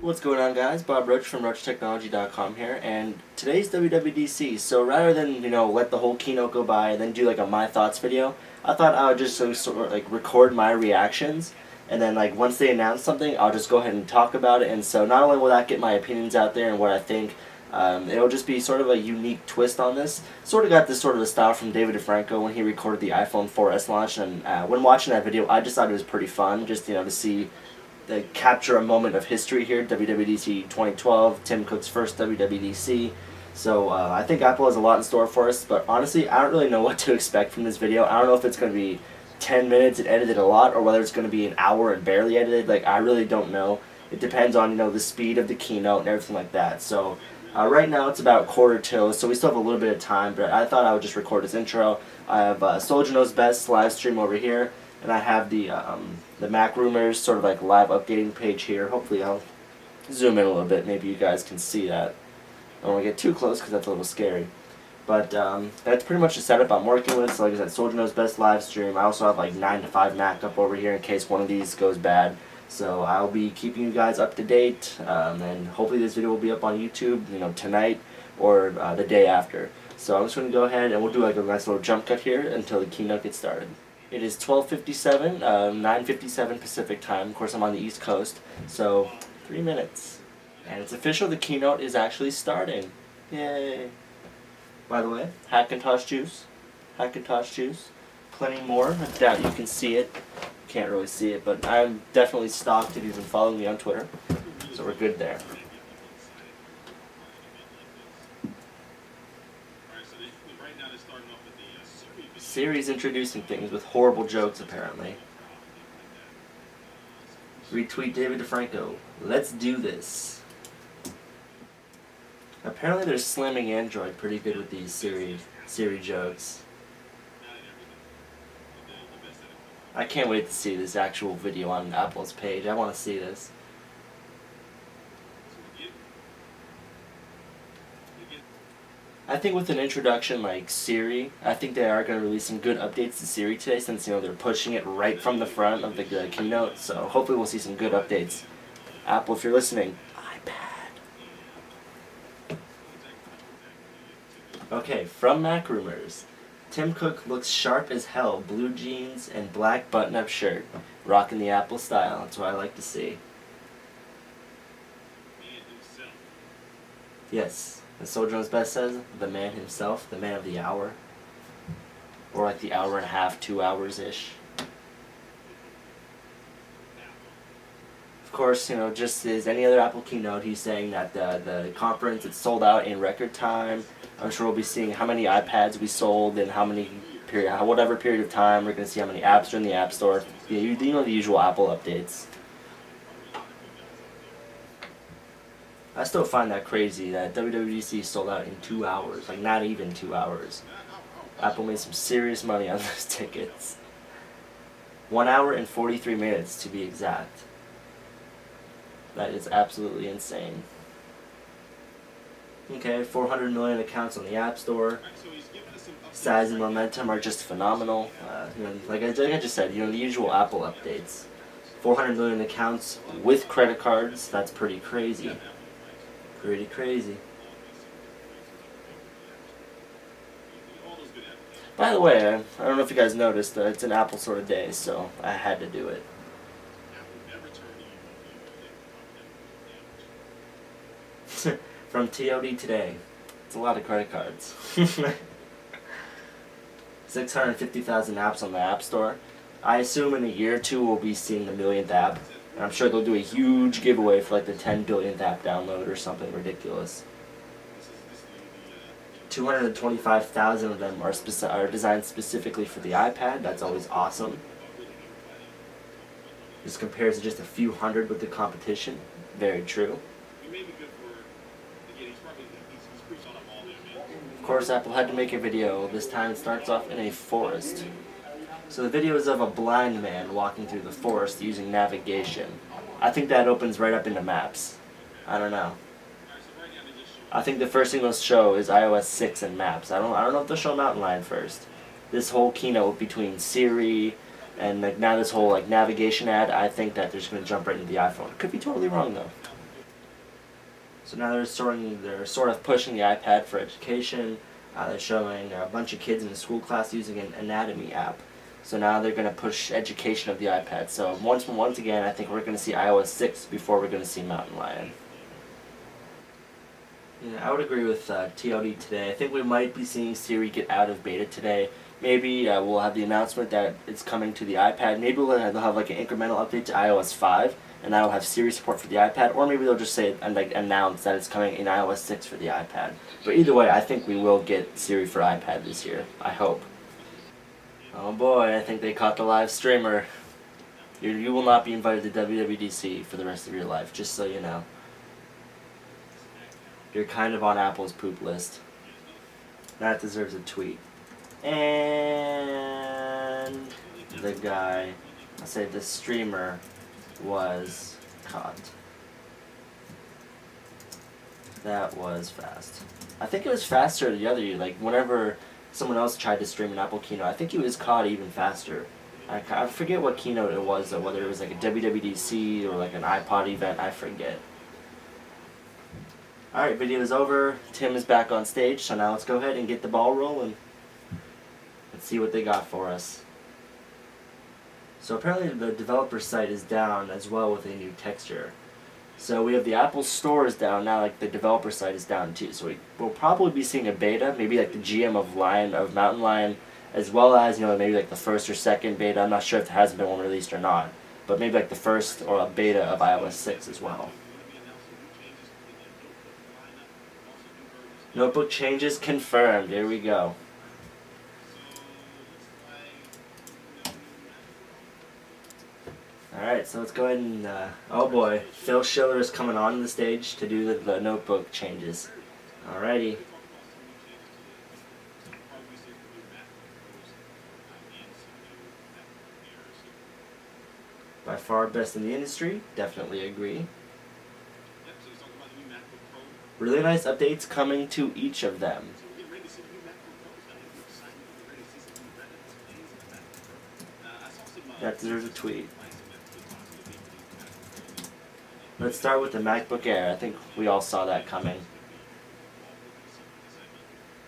What's going on, guys? Bob Roche from RocheTechnology.com here, and today's WWDC. So rather than let the whole keynote go by and then do like a my thoughts video, I thought I would just sort of like record my reactions, and then like once they announce something, I'll just go ahead and talk about it. And so not only will that get my opinions out there and what I think, it'll just be sort of a unique twist on this. Sort of got this sort of a style from David DeFranco when he recorded the iPhone 4S launch, and when watching that video, I just thought it was pretty fun, just to see. They capture a moment of history here, WWDC 2012, Tim Cook's first WWDC. So I think Apple has a lot in store for us, but honestly, I don't really know what to expect from this video. I don't know if it's going to be 10 minutes and edited a lot, or whether it's going to be an hour and barely edited. Like, I really don't know. It depends on, the speed of the keynote and everything like that. So right now it's about 1:45, so we still have a little bit of time, but I thought I would just record this intro. I have Soldier Knows Best live stream over here, and I have the Mac Rumors sort of like live updating page here. Hopefully I'll zoom in a little bit. Maybe you guys can see that. I don't want to get too close because that's a little scary. But that's pretty much the setup I'm working with. So like I said, Soldier Knows Best live stream. I also have like 9 to 5 Mac up over here in case one of these goes bad. So I'll be keeping you guys up to date, and hopefully this video will be up on YouTube, tonight or the day after. So I'm just going to go ahead and we'll do like a nice little jump cut here until the keynote gets started. It is 12:57, 9:57 Pacific time. Of course, I'm on the East Coast, so 3 minutes. And it's official, the keynote is actually starting. Yay! By the way, Hackintosh juice. Hackintosh juice. Plenty more. I doubt you can see it. Can't really see it, but I'm definitely stocked if you've been following me on Twitter. So we're good there. Siri's introducing things with horrible jokes, apparently. Retweet David DeFranco. Let's do this. Apparently they're slamming Android pretty good with these Siri jokes. I can't wait to see this actual video on Apple's page. I want to see this. I think with an introduction like Siri, I think they are going to release some good updates to Siri today, since they're pushing it right from the front of the keynote. So hopefully we'll see some good updates. Apple, if you're listening, iPad. Okay, from Mac Rumors. Tim Cook looks sharp as hell, blue jeans and black button-up shirt, rocking the Apple style. That's what I like to see. Yes. As Soldier Knows Best says, the man himself, the man of the hour. Or like the hour and a half, 2 hours-ish. Of course, just as any other Apple keynote, he's saying that the conference, it's sold out in record time. I'm sure we'll be seeing how many iPads we sold and whatever period of time. We're going to see how many apps are in the App Store. The usual Apple updates. I still find that crazy that WWDC sold out in 2 hours, like not even 2 hours. Apple made some serious money on those tickets. 1 hour and 43 minutes to be exact. That is absolutely insane. Okay, 400 million accounts on the App Store. Size and momentum are just phenomenal. Like I just said, the usual Apple updates. 400 million accounts with credit cards. That's pretty crazy. Pretty crazy. By the way, I don't know if you guys noticed, it's an Apple sort of day, so I had to do it. From TOD Today. It's a lot of credit cards. 650,000 apps on the App Store. I assume in a year or two we'll be seeing the millionth app. And I'm sure they'll do a huge giveaway for like the 10 billionth app download or something ridiculous. 225,000 of them are designed specifically for the iPad. That's always awesome. This compares to just a few hundred with the competition. Very true. Of course, Apple had to make a video. This time it starts off in a forest. So the video is of a blind man walking through the forest using navigation. I think that opens right up into Maps. I don't know. I think the first thing they'll show is iOS 6 and Maps. I don't know if they'll show Mountain Lion first. This whole keynote between Siri and now this whole navigation ad, I think that they're just going to jump right into the iPhone. Could be totally wrong though. So now they're sort of pushing the iPad for education. They're showing a bunch of kids in a school class using an anatomy app. So now they're going to push education of the iPad. So once again, I think we're going to see iOS 6 before we're going to see Mountain Lion. Yeah, I would agree with TLD today. I think we might be seeing Siri get out of beta today. Maybe we'll have the announcement that it's coming to the iPad. Maybe they'll have like an incremental update to iOS 5, and that'll have Siri support for the iPad. Or maybe they'll just say and like announce that it's coming in iOS 6 for the iPad. But either way, I think we will get Siri for iPad this year. I hope. Oh boy, I think they caught the live streamer. You will not be invited to WWDC for the rest of your life, just so you know. You're kind of on Apple's poop list. That deserves a tweet. And the guy, I'll say the streamer, was caught. That was fast. I think it was faster the other year. Like whenever someone else tried to stream an Apple Keynote, I think he was caught even faster. I forget what keynote it was, though, whether it was like a WWDC or like an iPod event, I forget. Alright, video is over. Tim is back on stage, so now let's go ahead and get the ball rolling. Let's see what they got for us. So apparently the developer site is down as well with a new texture. So we have the Apple Store is down now, like the developer site is down too. So we'll probably be seeing a beta, maybe like the GM of Mountain Lion, as well as maybe like the first or second beta. I'm not sure if there hasn't been one released or not, but maybe like the first or a beta of iOS 6 as well. Notebook changes confirmed. Here we go. Alright, so let's go ahead and, oh boy, Phil Schiller is coming on the stage to do the notebook changes. Alrighty. By far best in the industry, definitely agree. Really nice updates coming to each of them. That deserves a tweet. Let's start with the MacBook Air. I think we all saw that coming.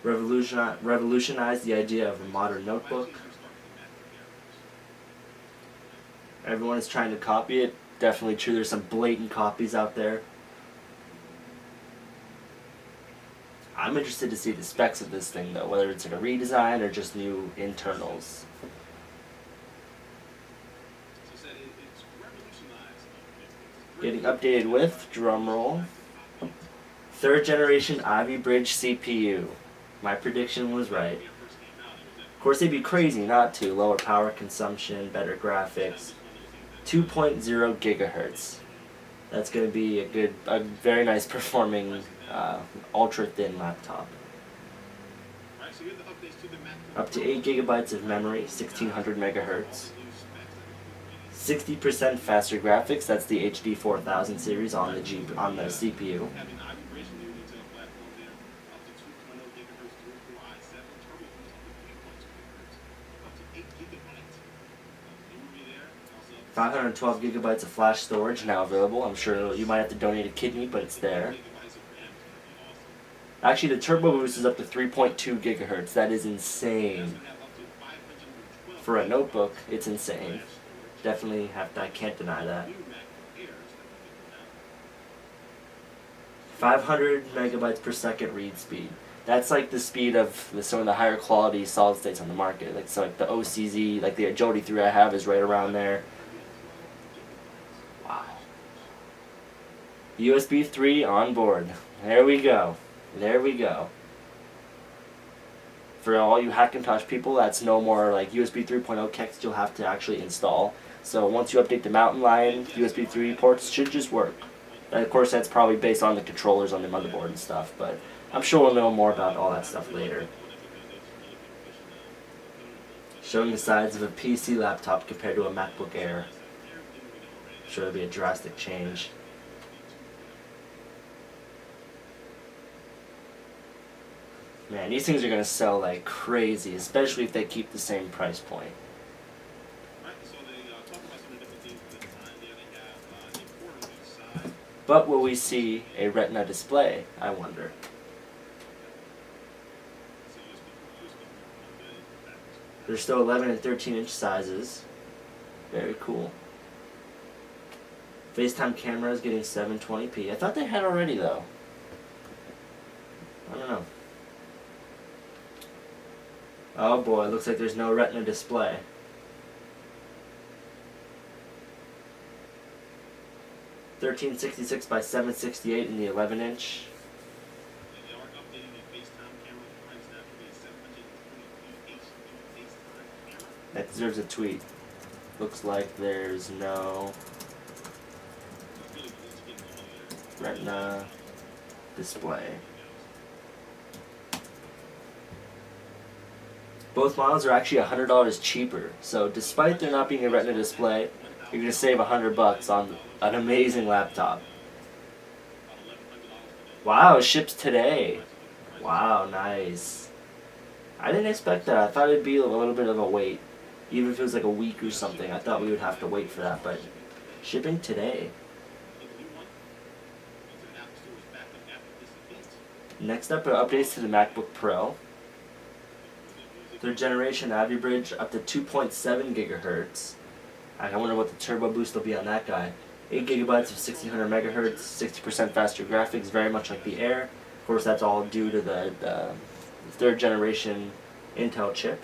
Revolutionized the idea of a modern notebook. Everyone is trying to copy it. Definitely true. There's some blatant copies out there. I'm interested to see the specs of this thing, though, whether it's like a redesign or just new internals. Getting updated with, drumroll, 3rd generation Ivy Bridge CPU. My prediction was right. Of course, they'd be crazy not to. Lower power consumption, better graphics, 2.0 gigahertz. That's going to be a very nice performing ultra thin laptop. Up to 8 gigabytes of memory, 1600 megahertz. 60% faster graphics. That's the HD 4000 series on the CPU. $512 gigabytes of flash storage now available. I'm sure you might have to donate a kidney, but it's there. Actually, the turbo boost is up to 3.2 gigahertz. That is insane. For a notebook, it's insane. Definitely I can't deny that. 500 megabytes per second read speed. That's like the speed of some of the higher quality solid states on the market. Like so, like the OCZ, like the Agility 3 I have is right around there. Wow. USB 3 on board. There we go. There we go. For all you Hackintosh people, that's no more like USB 3.0 kexts you'll have to actually install. So once you update the Mountain Lion, USB 3 ports should just work. And of course, that's probably based on the controllers on the motherboard and stuff, but I'm sure we'll know more about all that stuff later. Showing the size of a PC laptop compared to a MacBook Air. I'm sure it'll be a drastic change. Man, these things are going to sell like crazy, especially if they keep the same price point. But will we see a Retina display, I wonder? There's still 11 and 13 inch sizes. Very cool. FaceTime camera is getting 720p. I thought they had already though. I don't know. Oh boy, looks like there's no Retina display. 1366 by 768 in the 11 inch. That deserves a tweet. Looks like there's no Retina display. Both models are actually $100 cheaper, so despite there not being a Retina display, you're going to save $100 on an amazing laptop. Wow, it ships today. Wow, nice. I didn't expect that. I thought it'd be a little bit of a wait. Even if it was like a week or something, I thought we would have to wait for that, but shipping today. Next up are updates to the MacBook Pro. Third generation Average up to 2.7 gigahertz. I wonder what the turbo boost will be on that guy. 8 gigabytes of 1600 megahertz, 60% faster graphics, very much like the Air. Of course, that's all due to the third generation Intel chip.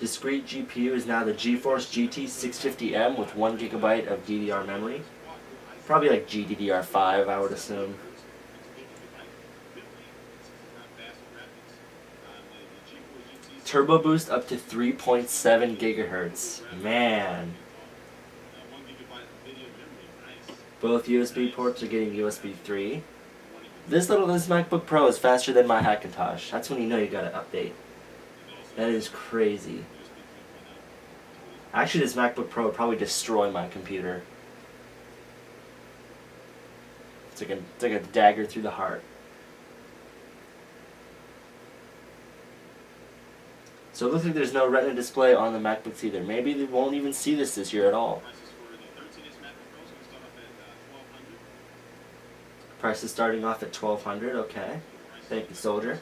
Discrete GPU is now the GeForce GT 650M with 1 gigabyte of DDR memory. Probably like GDDR5, I would assume. Turbo boost up to 3.7 gigahertz. Man. Both USB ports are getting USB 3. This MacBook Pro is faster than my Hackintosh. That's when you know you gotta update. That is crazy. Actually, this MacBook Pro would probably destroy my computer. It's like a dagger through the heart. So it looks like there's no Retina display on the MacBooks either. Maybe they won't even see this year at all. Price is starting off at $1,200. Okay. Thank you, Soldier.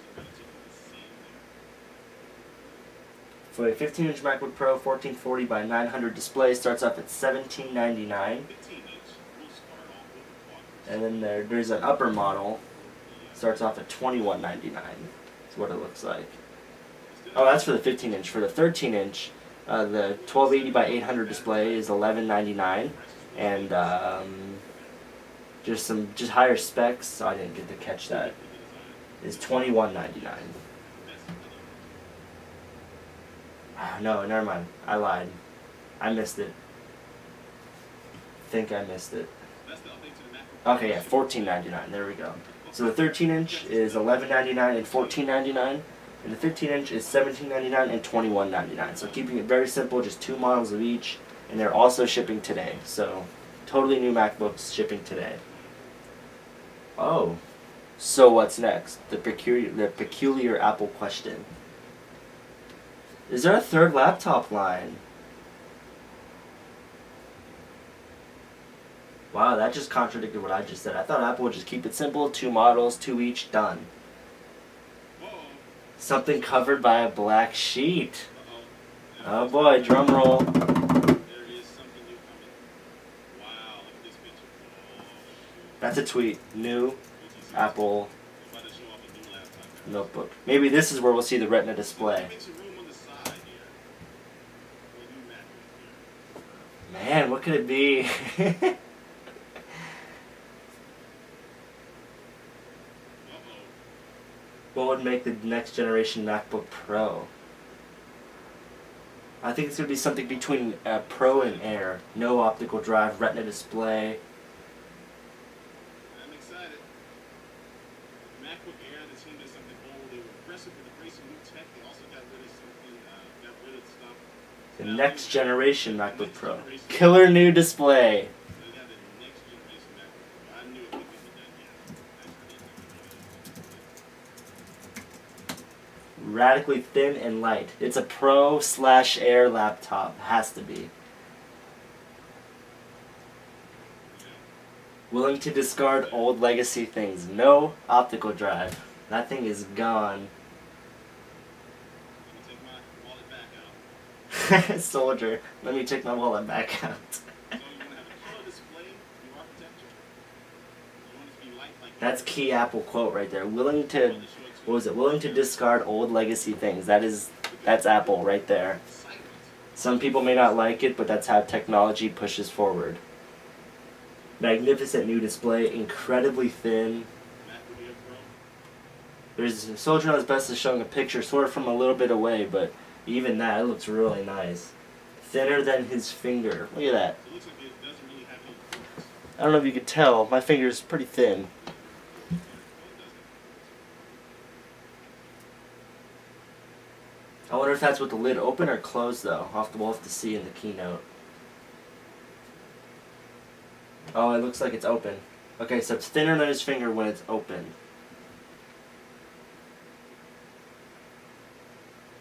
For a 15-inch MacBook Pro 1440 by 900 display starts off at $1,799. And then there's an upper model, starts off at $2,199. That's what it looks like. Oh, that's for the 15-inch. For the 13-inch, the 1280 by 800 display is $1,199, and just higher specs. I didn't get to catch that. Is $2,199. No, never mind. I lied. I missed it. I think I missed it. Okay, yeah, $1,499. There we go. So the 13-inch is $1,199 and $1,499. And the 15-inch is $1,799 and $2,199. So keeping it very simple, just 2 models of each, and they're also shipping today. So totally new MacBooks shipping today. Oh, so what's next? The peculiar Apple question. Is there a third laptop line? Wow, that just contradicted what I just said. I thought Apple would just keep it simple, 2 models, 2 each, done. Something covered by a black sheet. Oh boy, drum roll. That's a tweet. New Apple notebook. Maybe this is where we'll see the Retina display. Man, what could it be? What would make the next generation MacBook Pro? I think it's going to be something between Pro and Air. No optical drive, Retina display. I'm excited. MacBook Air, the team did something bold. They were aggressive with embracing new tech. They also got rid of something, got rid of stuff. The next generation MacBook Pro. Killer new display. Radically thin and light. It's a Pro/Air laptop. Has to be. Willing to discard old legacy things. No optical drive. That thing is gone. Let me take my wallet back out. Soldier, let me take my wallet back out. So you want to have a color display, new architecture. You want it to be light like That's key Apple quote right there. Willing to, what was it? Willing to discard old legacy things. That's Apple right there. excitement. Some people may not like it, but that's how technology pushes forward. Magnificent new display, incredibly thin. MacBook Air Pro. There's Soldier knows best is showing a picture sort of from a little bit away, but even that, it looks really nice. Thinner than his finger. Look at that. It looks like it doesn't really have any ports. I don't know if you could tell, my finger's pretty thin. I wonder if that's with the lid open or closed though. We'll have to see in the keynote. Oh, it looks like it's open. Okay, so it's thinner than his finger when it's open.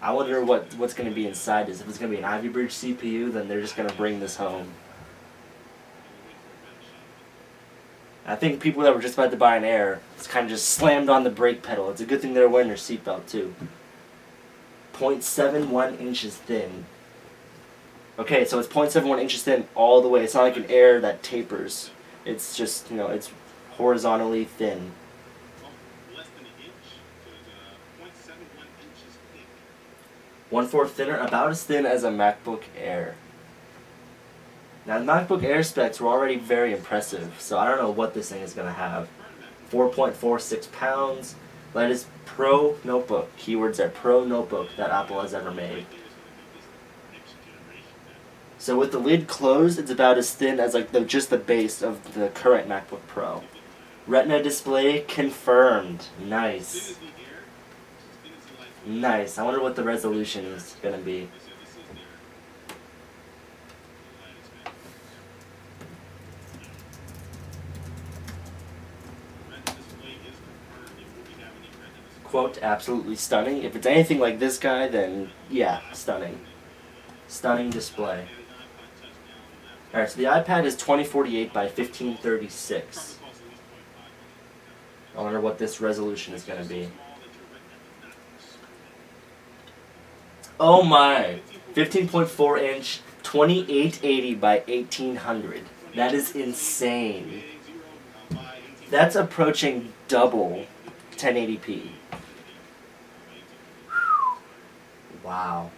I wonder what's going to be inside this. If it's going to be an Ivy Bridge CPU, then they're just going to bring this home. I think people that were just about to buy an Air, it's kind of just slammed on the brake pedal. It's a good thing they're wearing their seatbelt too. 0.71 inches thin. Okay, so it's 0.71 inches thin all the way. It's not like an Air that tapers. It's just, it's horizontally thin. Less than an inch, so it's 0.71 inches thick. 1/4 thinner, about as thin as a MacBook Air. Now, the MacBook Air specs were already very impressive, so I don't know what this thing is going to have. 4.46 pounds. Latest Pro notebook. Keywords are Pro notebook that Apple has ever made. So with the lid closed, it's about as thin as like just the base of the current MacBook Pro. Retina display confirmed. Nice. Nice. I wonder what the resolution is going to be. Quote, absolutely stunning. If it's anything like this guy, then yeah, stunning. Stunning display. Alright, so the iPad is 2048 by 1536. I wonder what this resolution is going to be. Oh my! 15.4 inch, 2880 by 1800. That is insane. That's approaching double 1080p. Wow.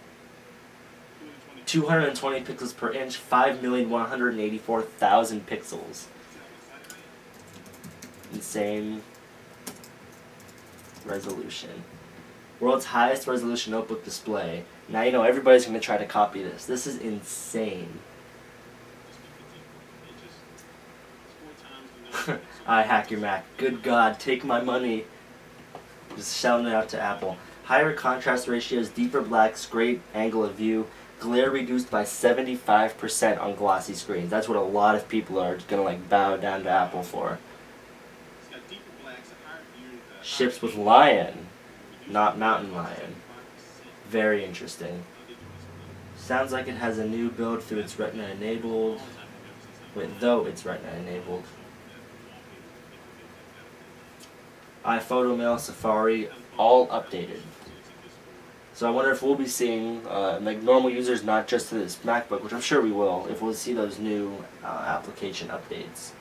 220 pixels per inch, 5,184,000 pixels. Insane resolution. World's highest resolution notebook display. Now you know everybody's going to try to copy this. This is insane. I hack your Mac. Good God, take my money. Just shouting it out to Apple. Higher contrast ratios, deeper blacks, great angle of view, glare reduced by 75% on glossy screens. That's what a lot of people are gonna like bow down to Apple for. Ships with Lion, not Mountain Lion. Very interesting. Sounds like it has a new build through its Retina enabled. Though it's Retina enabled. iPhoto, Mail, Safari, all updated. So I wonder if we'll be seeing, like normal users, not just to this MacBook, which I'm sure we will, if we'll see those new application updates.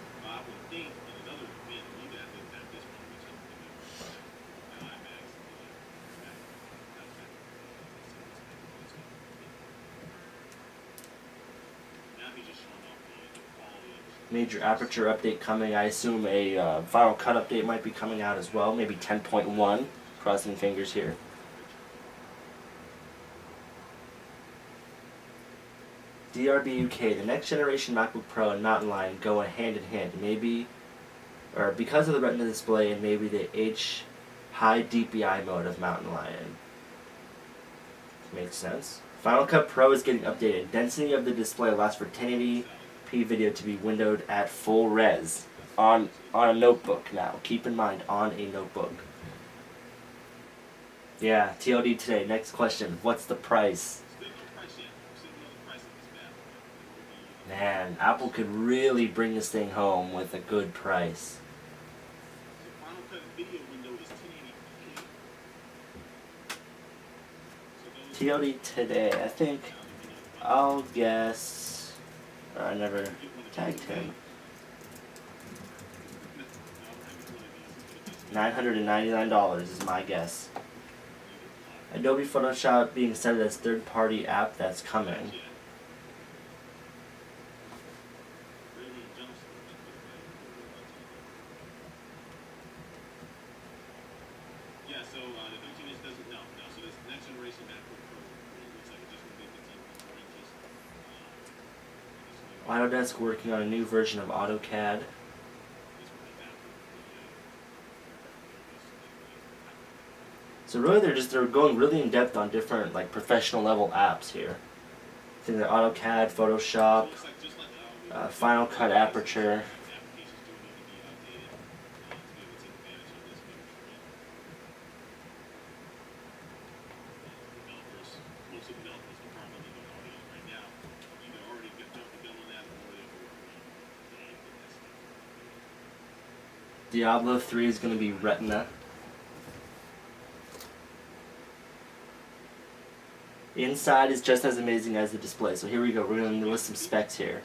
Major aperture update coming. I assume a Final Cut update might be coming out as well, maybe 10.1. Crossing fingers here. DRB UK, the next generation MacBook Pro and Mountain Lion go hand in hand. Maybe, or because of the Retina display and maybe the H high DPI mode of Mountain Lion. Makes sense. Final Cut Pro is getting updated. Density of the display allows for 1080p video to be windowed at full res on a notebook now. Keep in mind, on a notebook. Yeah, TLD today. Next question. What's the price? Man, Apple could really bring this thing home with a good price. The Final Cut video window is 1080p. So those TOD today, I think I'll guess. I never tagged him. $999 is my guess. Adobe Photoshop being cited as third-party app that's coming. Yeah, so the 13 inch doesn't, no. So this next generation MacBook Pro looks like it's just going to be 15 inches. Autodesk working on a new version of AutoCAD. So really they're going really in depth on different like professional level apps here. I think they're AutoCAD, Photoshop, Final Cut Aperture. Diablo 3 is going to be Retina. Inside is just as amazing as the display. So here we go. We're going to list some specs here.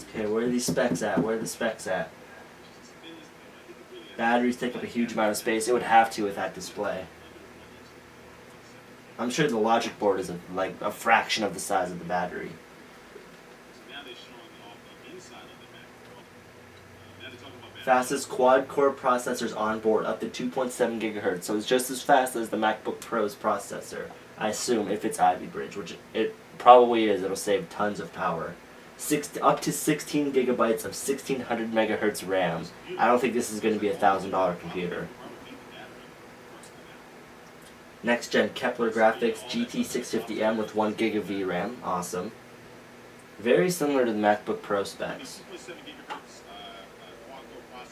Okay, where are these specs at? Where are the specs at? Batteries take up a huge amount of space. It would have to with that display. I'm sure the logic board is like a fraction of the size of the battery. Fastest quad-core processors on board, up to 2.7 gigahertz. So it's just as fast as the MacBook Pro's processor, I assume, if it's Ivy Bridge, which it probably is. It'll save tons of power. Up to 16 gigabytes of 1600 megahertz RAM. I don't think this is going to be a $1,000 computer. Next gen Kepler graphics, GT650M with 1 gig of VRAM. Awesome. Very similar to the MacBook Pro specs.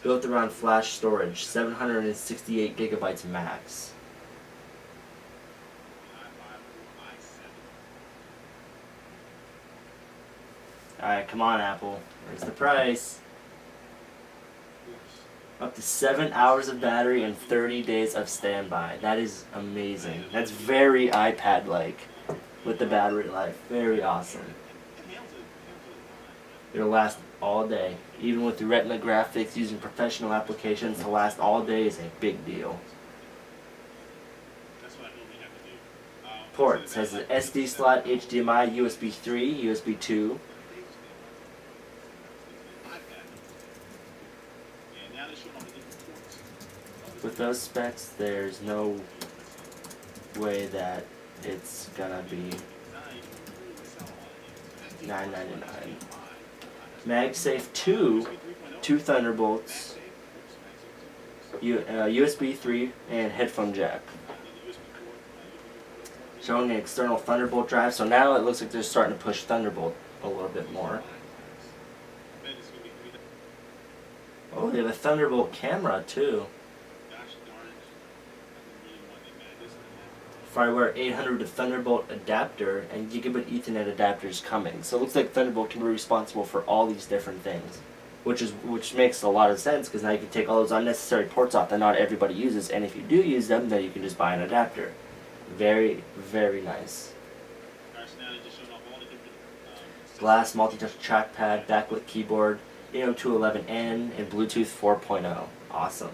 Built around flash storage, 768 gigabytes max. Alright, come on Apple. Where's the price? Up to 7 hours of battery and 30 days of standby. That is amazing. That's very iPad-like with the battery life. Very awesome. It'll last all day. Even with the Retina graphics using professional applications, to last all day is a big deal. Ports has an SD slot, HDMI, USB 3, USB 2. With those specs, there's no way that it's gonna be $999. MagSafe 2 Thunderbolts, USB 3, and headphone jack. Showing an external Thunderbolt drive, so now it looks like they're starting to push Thunderbolt a little bit more. Oh, they have a Thunderbolt camera too. Firewire 800 to Thunderbolt adapter and gigabit Ethernet adapters coming. So it looks like Thunderbolt can be responsible for all these different things, which makes a lot of sense, because now you can take all those unnecessary ports off that not everybody uses, and if you do use them, then you can just buy an adapter. Very, very nice. Glass multi-touch trackpad, backlit keyboard, AM211N, and Bluetooth 4.0. Awesome.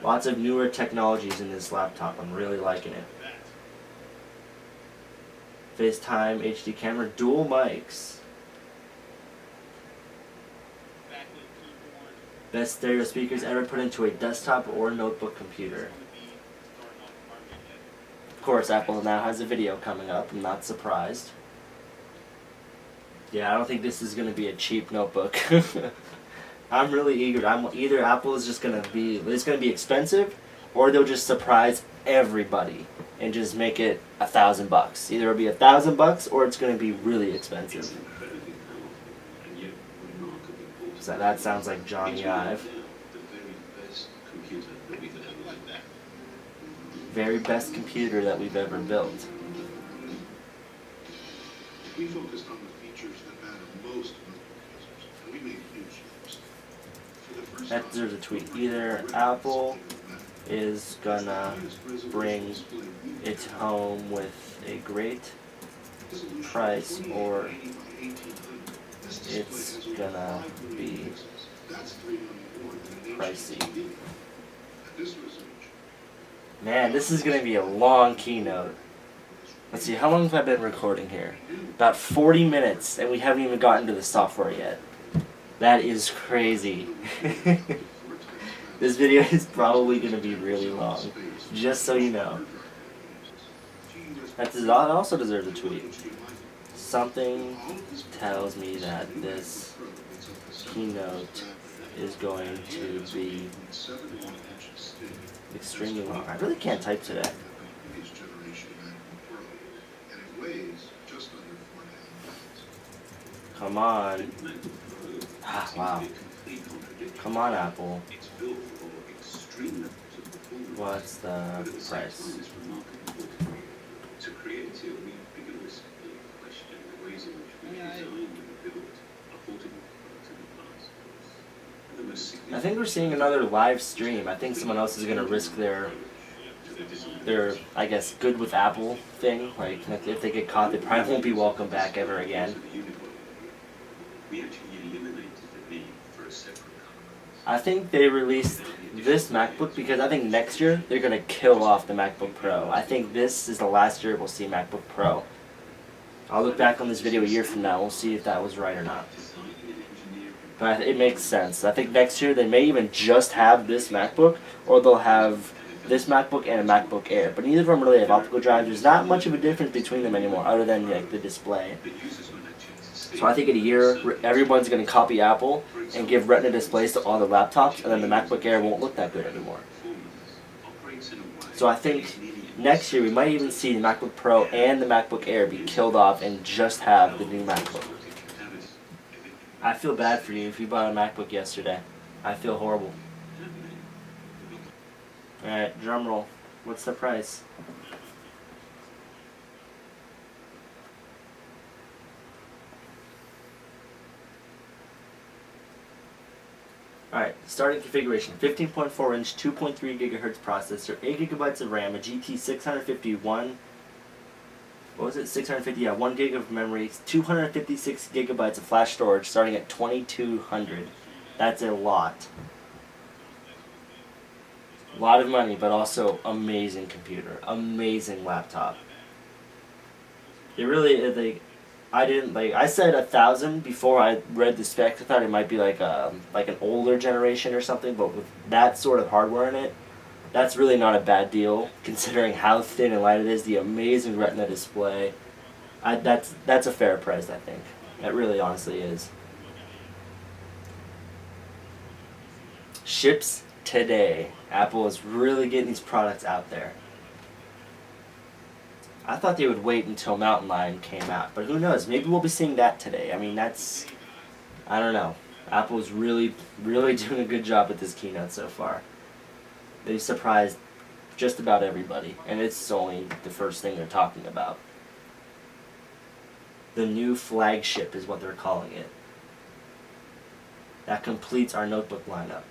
Lots of newer technologies in this laptop. I'm really liking it. FaceTime, HD camera, dual mics. Best stereo speakers ever put into a desktop or notebook computer. Of course, Apple now has a video coming up. I'm not surprised. Yeah, I don't think this is going to be a cheap notebook. I'm really eager. Either Apple is just gonna be expensive, or they'll just surprise everybody and just make it $1,000. Either it'll be $1,000 or it's gonna be really expensive. So that sounds like Johnny Ive. very best computer that we've ever built. We focused on the features that matter most to notebook users, and we made huge leaps. For the first That time, deserves a tweet. Either Apple is gonna bring it home with a great price, or it's gonna be pricey. Man, this is gonna be a long keynote. Let's see, how long have I been recording here? About 40 minutes, and we haven't even gotten to the software yet. That is crazy. This video is probably going to be really long, just so you know. That also deserves a tweet. Something tells me that this keynote is going to be extremely long. I really can't type today. Come on. Ah, wow. Come on, Apple. What's the price? I think we're seeing another live stream. I think someone else is going to risk their I guess, good with Apple thing. Like, if they get caught, they probably won't be welcome back ever again. I think they released this MacBook because I think next year they're going to kill off the MacBook Pro. I think this is the last year we'll see MacBook Pro. I'll look back on this video a year from now. We'll see if that was right or not. But it makes sense. I think next year they may even just have this MacBook, or they'll have this MacBook and a MacBook Air. But neither of them really have optical drives. There's not much of a difference between them anymore, other than like the display. So I think in a year, everyone's going to copy Apple and give Retina displays to all the laptops, and then the MacBook Air won't look that good anymore. So I think next year we might even see the MacBook Pro and the MacBook Air be killed off and just have the new MacBook. I feel bad for you if you bought a MacBook yesterday. I feel horrible. Alright, drum roll. What's the price? Alright, starting configuration. 15.4 inch, 2.3 gigahertz processor, 8 gigabytes of RAM, a GT 651. What was it? 650, yeah, 1 gig of memory, 256 gigabytes of flash storage, starting at $2,200. That's a lot. A lot of money, but also amazing computer, amazing laptop. It really is I said 1,000 before I read the specs. I thought it might be like an older generation or something, but with that sort of hardware in it, that's really not a bad deal considering how thin and light it is. The amazing Retina display. That's a fair price, I think. It really honestly is. Ships today. Apple is really getting these products out there. I thought they would wait until Mountain Lion came out, but who knows? Maybe we'll be seeing that today. I mean, I don't know. Apple's really, really doing a good job with this keynote so far. They've surprised just about everybody, and it's only the first thing they're talking about. The new flagship is what they're calling it. That completes our notebook lineup.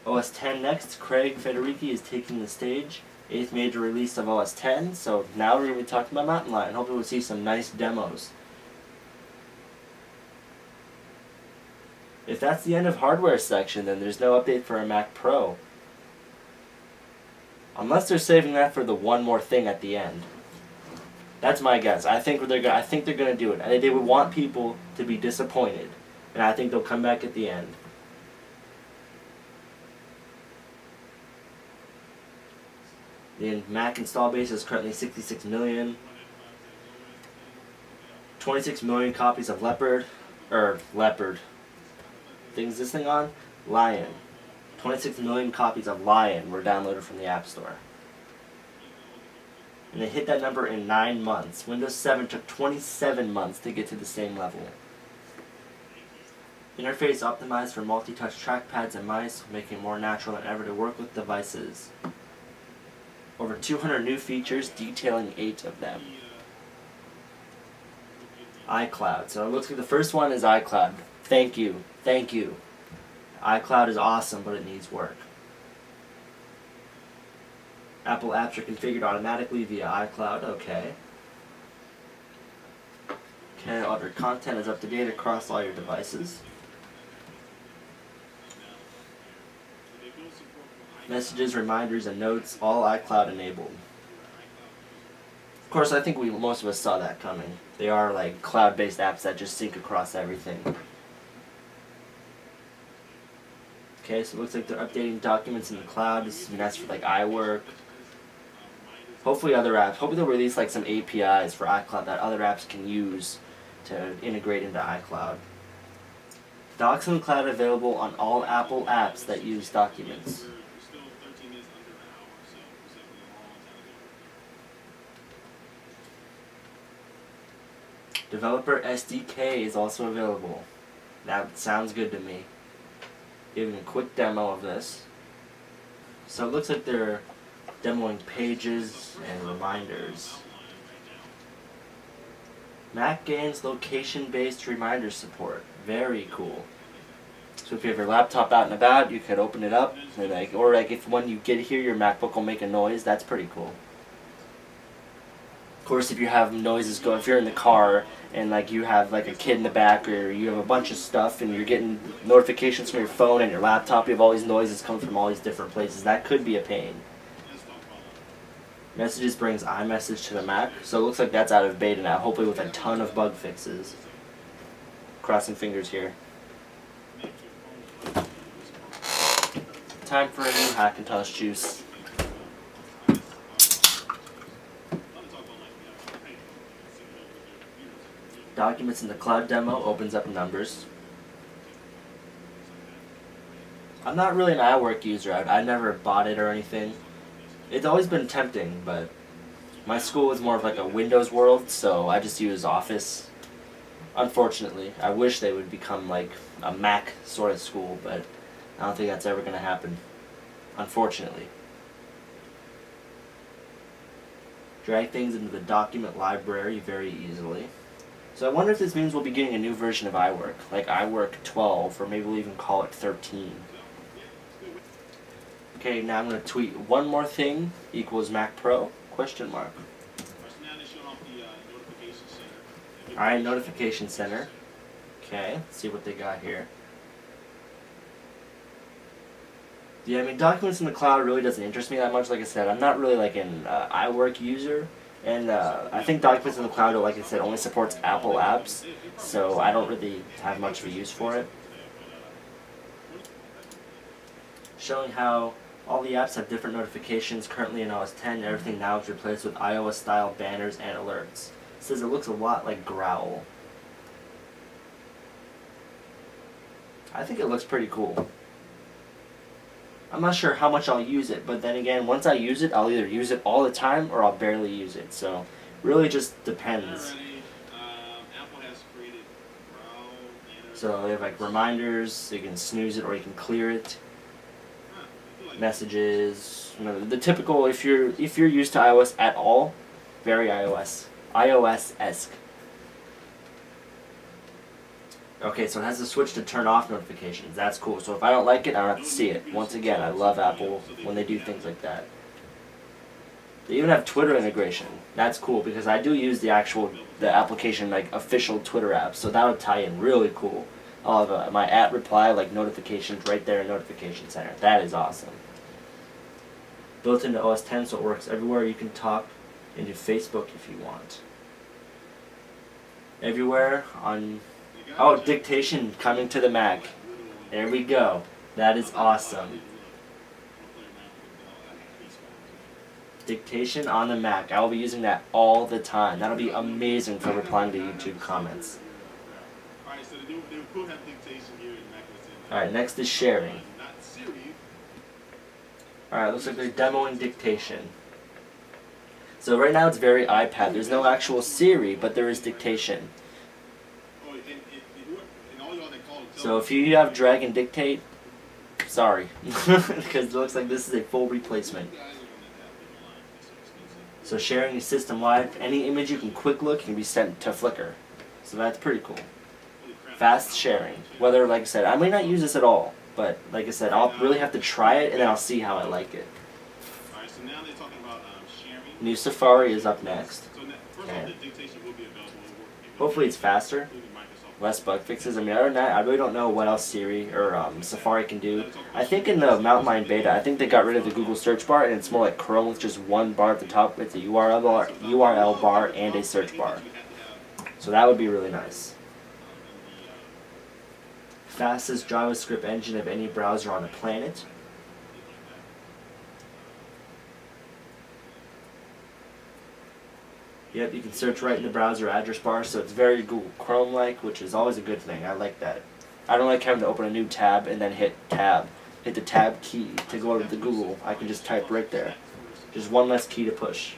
OS X next. Craig Federighi is taking the stage. 8th major release of OS X, so now we're going to be talking about Mountain Lion. Hopefully we'll see some nice demos. If that's the end of hardware section, then there's no update for a Mac Pro. Unless they're saving that for the one more thing at the end. That's my guess. I think they're going to do it. They would want people to be disappointed, and I think they'll come back at the end. The Mac install base is currently 66 million. 26 million copies of Leopard. Things this thing on? Lion. 26 million copies of Lion were downloaded from the App Store. And they hit that number in 9 months. Windows 7 took 27 months to get to the same level. Interface optimized for multi-touch trackpads and mice, making it more natural than ever to work with devices. Over 200 new features, detailing 8 of them. iCloud. So it looks like the first one is iCloud. Thank you. Thank you. iCloud is awesome, but it needs work. Apple apps are configured automatically via iCloud. Okay. Okay, all your content is up to date across all your devices. Messages, reminders, and notes, all iCloud enabled. Of course, I think most of us saw that coming. They are like cloud-based apps that just sync across everything. Okay, so it looks like they're updating documents in the cloud. That's for like iWork. Hopefully other apps. Hopefully they'll release like some APIs for iCloud that other apps can use to integrate into iCloud. Docs in the cloud available on all Apple apps that use documents. Developer SDK is also available. That sounds good to me. Giving a quick demo of this. So it looks like they're demoing pages and reminders. Mac gains location-based reminder support. Very cool. So if you have your laptop out and about, you could open it up, and or if when you get here, your MacBook will make a noise. That's pretty cool. Of course, if you have noises going, if you're in the car and like you have like a kid in the back, or you have a bunch of stuff and you're getting notifications from your phone and your laptop, you have all these noises coming from all these different places. That could be a pain. Messages brings iMessage to the Mac, so it looks like that's out of beta now, hopefully with a ton of bug fixes. Crossing fingers here. Time for a new Hackintosh juice. Documents in the cloud demo opens up numbers. I'm not really an iWork user. I never bought it or anything. It's always been tempting, but my school is more of like a Windows world, so I just use Office. Unfortunately, I wish they would become like a Mac sort of school, but I don't think that's ever going to happen. Unfortunately. Drag things into the document library very easily. So I wonder if this means we'll be getting a new version of iWork, like iWork 12, or maybe we'll even call it 13. Okay, now I'm going to tweet one more thing equals Mac Pro, question mark. Alright, Notification Center. Okay, let's see what they got here. Yeah, I mean, documents in the cloud really doesn't interest me that much. Like I said, I'm not really like an iWork user. And I think documents in the cloud, like I said, only supports Apple apps. So I don't really have much of a use for it. Showing how all the apps have different notifications. Currently in OS 10, everything now is replaced with iOS-style banners and alerts. It says it looks a lot like Growl. I think it looks pretty cool. I'm not sure how much I'll use it, but then again, once I use it, I'll either use it all the time or I'll barely use it. So, really just depends. So they have like reminders, so you can snooze it or you can clear it. Messages, you know, the typical. If you're used to iOS at all, very iOS-esque. Okay, so it has a switch to turn off notifications. That's cool. So if I don't like it, I don't have to see it. Once again, I love Apple when they do things like that. They even have Twitter integration. That's cool because I do use the application, like official Twitter app. So that would tie in really cool. I'll have my @reply, like notifications right there in Notification Center. That is awesome. Built into OS 10, so it works everywhere. You can talk into Facebook if you want. Everywhere on... Oh, dictation coming to the Mac. There we go. That is awesome. Dictation on the Mac. I will be using that all the time. That'll be amazing for replying to YouTube comments. Alright, next is sharing. Alright, looks like they're demoing dictation. So right now it's very iPad. There's no actual Siri, but there is dictation. So if you have drag and dictate, sorry, because it looks like this is a full replacement. So sharing is system wide. Any image you can quick look can be sent to Flickr. So that's pretty cool. Fast sharing. Whether, like I said, I may not use this at all, but like I said, I'll really have to try it and then I'll see how I like it. Alright, so now they're talking about sharing. New Safari is up next. So first of all, the dictation will be available. Hopefully it's faster. Less bug fixes. I mean, other than that, I really don't know what else Siri or Safari can do. I think in the Mountain Lion beta, I think they got rid of the Google search bar, and it's more like Chrome with just one bar at the top with the URL bar and a search bar. So that would be really nice. Fastest JavaScript engine of any browser on the planet. Yep, you can search right in the browser address bar, so it's very Google Chrome-like, which is always a good thing. I like that. I don't like having to open a new tab and then hit tab. Hit the tab key to go to the Google. I can just type right there. Just one less key to push.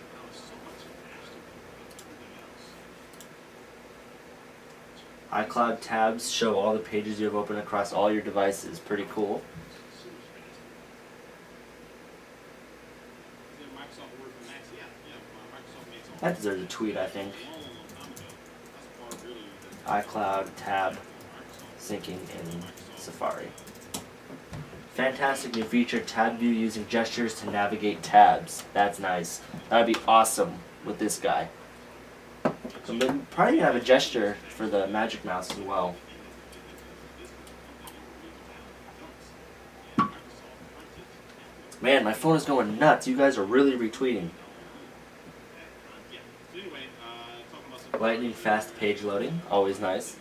iCloud tabs show all the pages you have opened across all your devices. Pretty cool. That deserves a tweet, I think. iCloud tab syncing in Safari. Fantastic new feature, tab view using gestures to navigate tabs. That's nice. That would be awesome with this guy. So maybe probably gonna have a gesture for the Magic Mouse as well. Man, my phone is going nuts. You guys are really retweeting. Lightning fast page loading, always nice.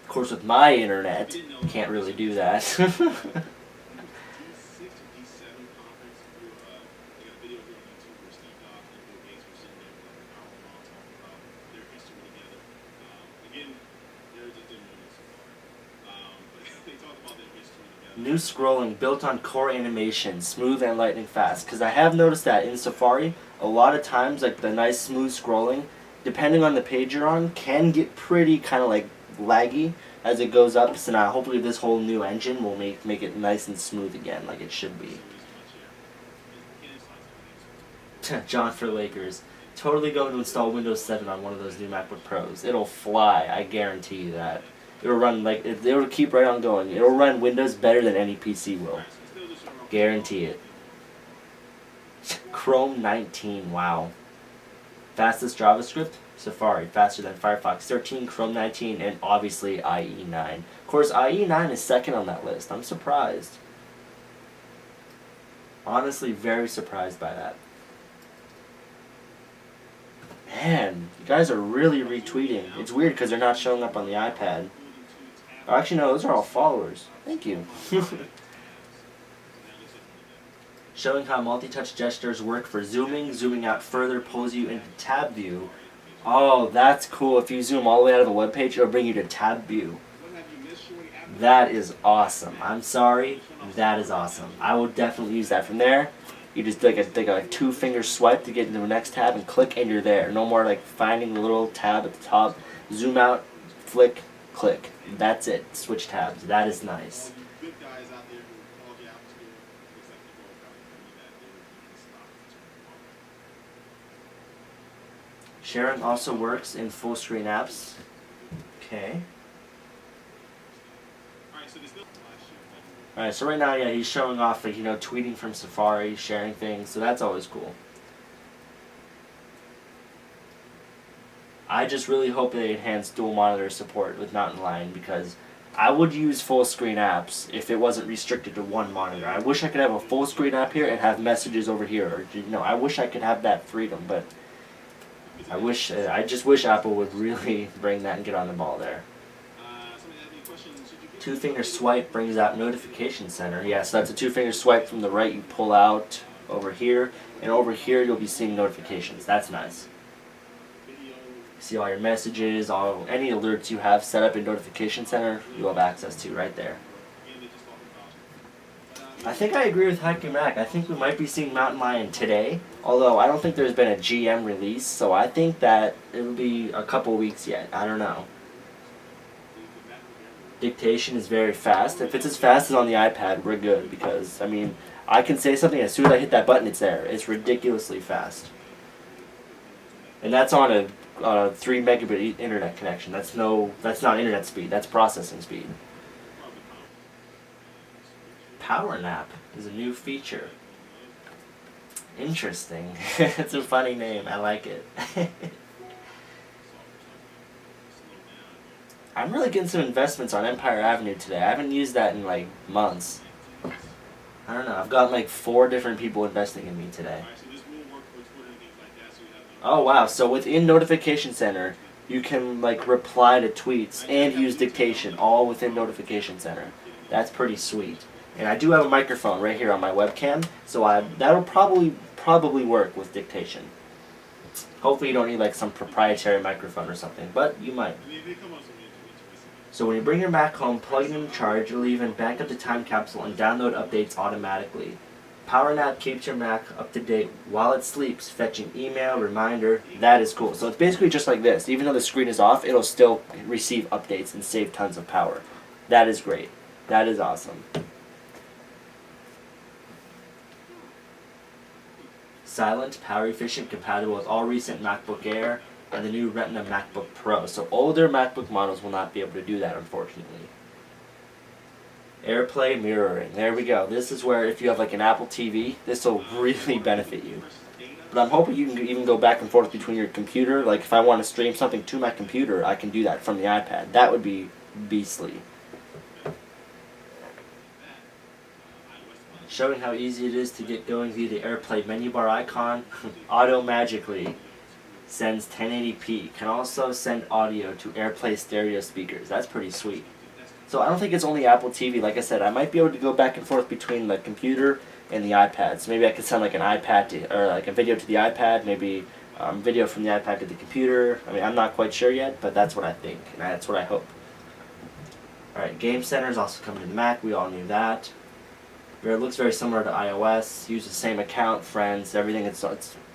Of course, with my internet, can't really do that. New scrolling built on core animation, smooth and lightning fast. Because I have noticed that in Safari, a lot of times, like the nice smooth scrolling, depending on the page you're on, can get pretty kind of like laggy as it goes up. So now hopefully this whole new engine will make it nice and smooth again, like it should be. John for Lakers. Totally going to install Windows 7 on one of those new MacBook Pros. It'll fly, I guarantee you that. It'll run like, it'll keep right on going. It'll run Windows better than any PC will. Guarantee it. Chrome 19, wow. Fastest JavaScript? Safari, faster than Firefox 13, Chrome 19, and obviously IE9. Of course, IE9 is second on that list. I'm surprised. Honestly, very surprised by that. Man, you guys are really retweeting. It's weird because they're not showing up on the iPad. Oh, actually, no, those are all followers. Thank you. Showing how multi-touch gestures work for zooming. Zooming out further pulls you into tab view. Oh, that's cool. If you zoom all the way out of the web page, it'll bring you to tab view. That is awesome. I'm sorry. That is awesome. I will definitely use that from there. You just take a two-finger swipe to get into the next tab and click, and you're there. No more like finding the little tab at the top. Zoom out, flick, click. That's it. Switch tabs. That is nice. Sharing also works in full-screen apps. Okay. Alright, so right now, yeah, he's showing off, like, tweeting from Safari, sharing things, so that's always cool. I just really hope they enhance dual monitor support with Mountain Lion, because I would use full-screen apps if it wasn't restricted to one monitor. I wish I could have a full-screen app here and have messages over here, or, I wish I could have that freedom, but I just wish Apple would really bring that and get on the ball there. Two-finger swipe brings out Notification Center. Yeah, so that's a two-finger swipe from the right. You pull out over here, and over here you'll be seeing notifications. That's nice. See all your messages, any alerts you have set up in Notification Center, you'll have access to right there. I think I agree with Haiku Mac. I think we might be seeing Mountain Lion today, although I don't think there's been a GM release, so I think that it'll be a couple weeks yet. I don't know. Dictation is very fast. If it's as fast as on the iPad, we're good, because, I mean, I can say something as soon as I hit that button, it's there. It's ridiculously fast. and that's on a 3 megabit internet connection. That's not internet speed. That's processing speed. Power nap is a new feature. Interesting. It's a funny name. I like it. I'm really getting some investments on Empire Avenue today. I haven't used that in like months. I don't know. I've got like 4 different people investing in me today. Oh wow. So within Notification Center, you can like reply to tweets and use dictation all within Notification Center. That's pretty sweet. And I do have a microphone right here on my webcam, so that'll probably work with dictation. Hopefully you don't need like some proprietary microphone or something, but you might. So when you bring your Mac home, plug it in the charge, you'll even back up the time capsule and download updates automatically. PowerNap keeps your Mac up to date while it sleeps, fetching email, reminder. That is cool. So it's basically just like this. Even though the screen is off, it'll still receive updates and save tons of power. That is great. That is awesome. Silent, power efficient, compatible with all recent MacBook Air and the new Retina MacBook Pro. So older MacBook models will not be able to do that, unfortunately. AirPlay mirroring. There we go. This is where if you have like an Apple TV, this will really benefit you. But I'm hoping you can even go back and forth between your computer. Like if I want to stream something to my computer, I can do that from the iPad. That would be beastly. Showing how easy it is to get going via the AirPlay menu bar icon. Auto magically sends 1080p. Can also send audio to AirPlay stereo speakers. That's pretty sweet. So I don't think it's only Apple TV. Like I said, I might be able to go back and forth between the computer and the iPad. So maybe I could send like an iPad to, or like a video to the iPad, maybe video from the iPad to the computer. I mean, I'm not quite sure yet, but that's what I think, and that's what I hope. Alright, Game Center is also coming to the Mac. We all knew that. It looks very similar to iOS. Use the same account, friends, everything. It's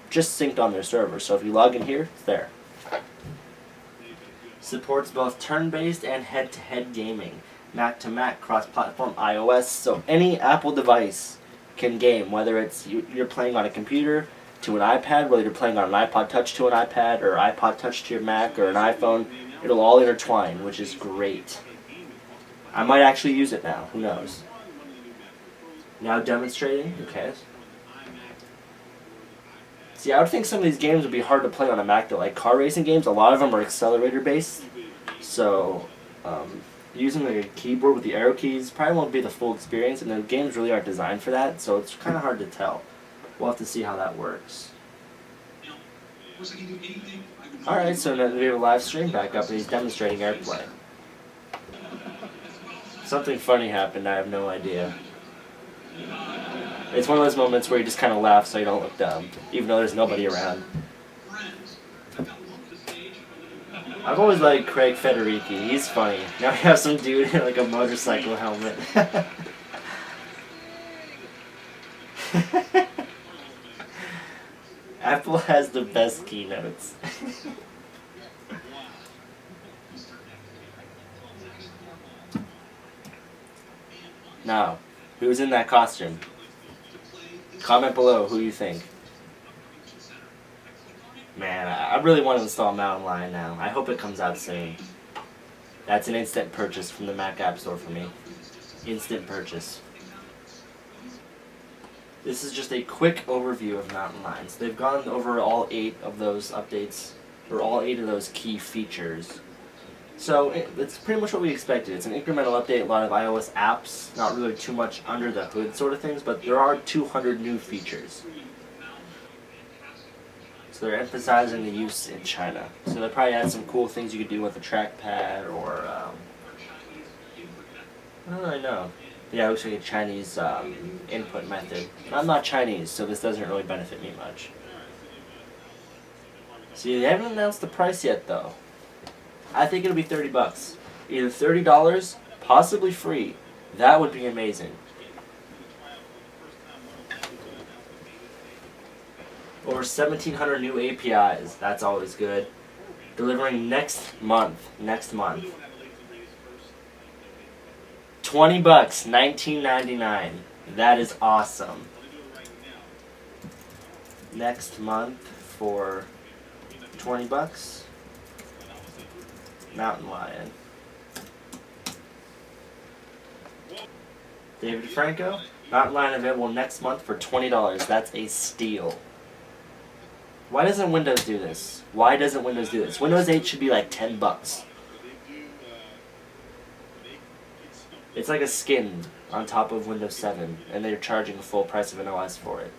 just synced on their server. So if you log in here, it's there. Supports both turn-based and head-to-head gaming. Mac-to-Mac, cross-platform, iOS. So any Apple device can game, whether it's you're playing on a computer to an iPad, whether you're playing on an iPod Touch to an iPad, or iPod Touch to your Mac, or an iPhone. It'll all intertwine, which is great. I might actually use it now. Who knows? Now demonstrating. Okay. See, I would think some of these games would be hard to play on a Mac though. Like car racing games, a lot of them are accelerator based. So using like a keyboard with the arrow keys probably won't be the full experience, and the games really aren't designed for that, so it's kind of hard to tell. We'll have to see how that works. Alright, so now we have a live stream back up and he's demonstrating AirPlay. Something funny happened, I have no idea. It's one of those moments where you just kind of laugh so you don't look dumb, even though there's nobody around. I've always liked Craig Federighi. He's funny. Now we have some dude in like a motorcycle helmet. Apple has the best keynotes. Now, who's in that costume? Comment below who you think. Man, I really want to install Mountain Lion now. I hope it comes out soon. That's an instant purchase from the Mac App Store for me. Instant purchase. This is just a quick overview of Mountain Lion. So they've gone over all 8 of those updates, or all 8 of those key features. So it's pretty much what we expected. It's an incremental update, a lot of iOS apps, not really too much under the hood sort of things, but there are 200 new features. So they're emphasizing the use in China. So they probably had some cool things you could do with a trackpad, or I don't really know. Yeah, it looks like a Chinese input method. I'm not Chinese, so this doesn't really benefit me much. See, they haven't announced the price yet, though. I think it'll be $30. Either $30, possibly free. That would be amazing. Or 1,700 new APIs. That's always good. Delivering next month. Next month. $20, $19.99. That is awesome. Next month for $20. Mountain Lion. David Franco. Mountain Lion available next month for $20. That's a steal. Why doesn't Windows do this? Why doesn't Windows do this? Windows 8 should be like $10. It's like a skin on top of Windows 7, and they're charging the full price of an OS for it.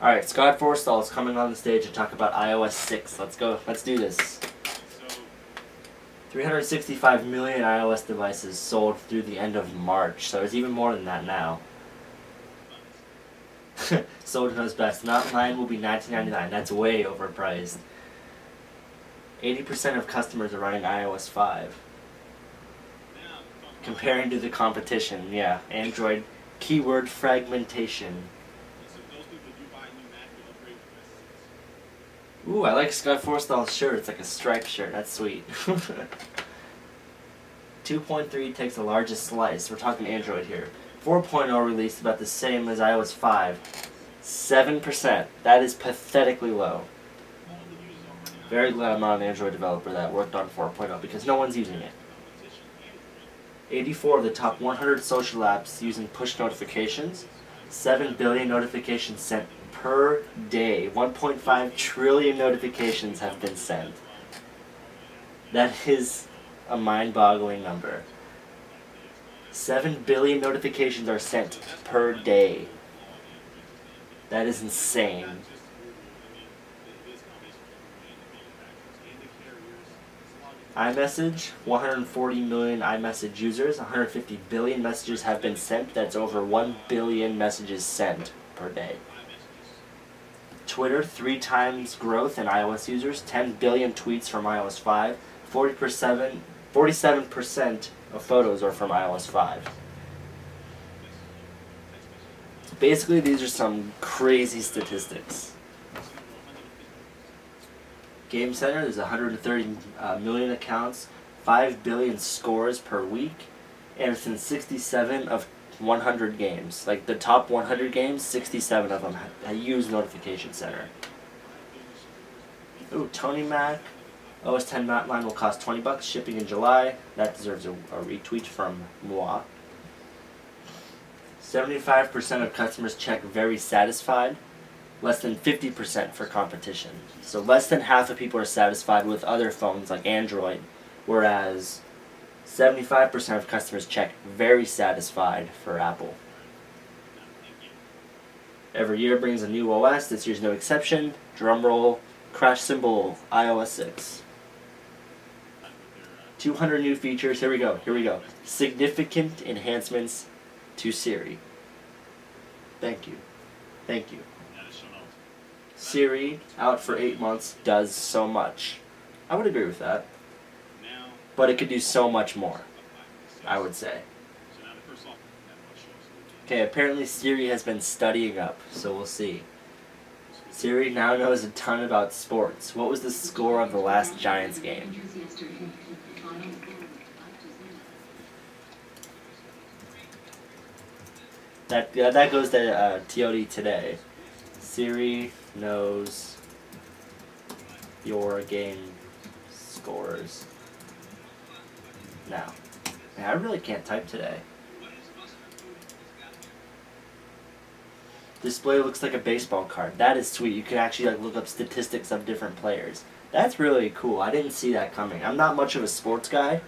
Alright, Scott Forstall is coming on the stage to talk about iOS 6. Let's go. Let's do this. 365 million iOS devices sold through the end of March, so there's even more than that now. Sold knows best. Mountain Lion will be $19.99. That's way overpriced. 80% of customers are running iOS 5. Comparing to the competition, yeah. Android keyword fragmentation. Ooh, I like Scott Forstall's shirt. It's like a striped shirt. That's sweet. 2.3 takes the largest slice. We're talking Android here. 4.0 released about the same as iOS 5. 7%. That is pathetically low. Very glad I'm not an Android developer that worked on 4.0 because no one's using it. 84 of the top 100 social apps using push notifications. 7 billion notifications sent per day. 1.5 trillion notifications have been sent. That is a mind-boggling number. 7 billion notifications are sent per day. That is insane. iMessage, 140 million iMessage users, 150 billion messages have been sent. That's over 1 billion messages sent per day. Twitter, 3 times growth in iOS users, 10 billion tweets from iOS 5, 47% of photos are from iOS 5. Basically, these are some crazy statistics. Game Center, there's 130 million accounts, 5 billion scores per week, and it's in 67 of 100 games. Like the top 100 games, 67 of them use Notification Center. Ooh, Tony Mac, OS 10 Mountain Lion will cost $20, shipping in July. That deserves a retweet from moi. 75% of customers check very satisfied. Less than 50% for competition. So less than half of people are satisfied with other phones like Android, whereas 75% of customers check very satisfied for Apple. Every year brings a new OS. This year's no exception. Drumroll, crash cymbal, iOS 6. 200 new features. Here we go. Significant enhancements to Siri. Thank you. Siri, out for 8 months, does so much. I would agree with that. But it could do so much more, I would say. Okay, apparently Siri has been studying up, so we'll see. Siri now knows a ton about sports. What was the score of the last Giants game? That goes to TOD today. Siri knows your game scores now. Man, I really can't type today. Display looks like a baseball card. That is sweet. You can actually look up statistics of different players. That's really cool. I didn't see that coming. I'm not much of a sports guy,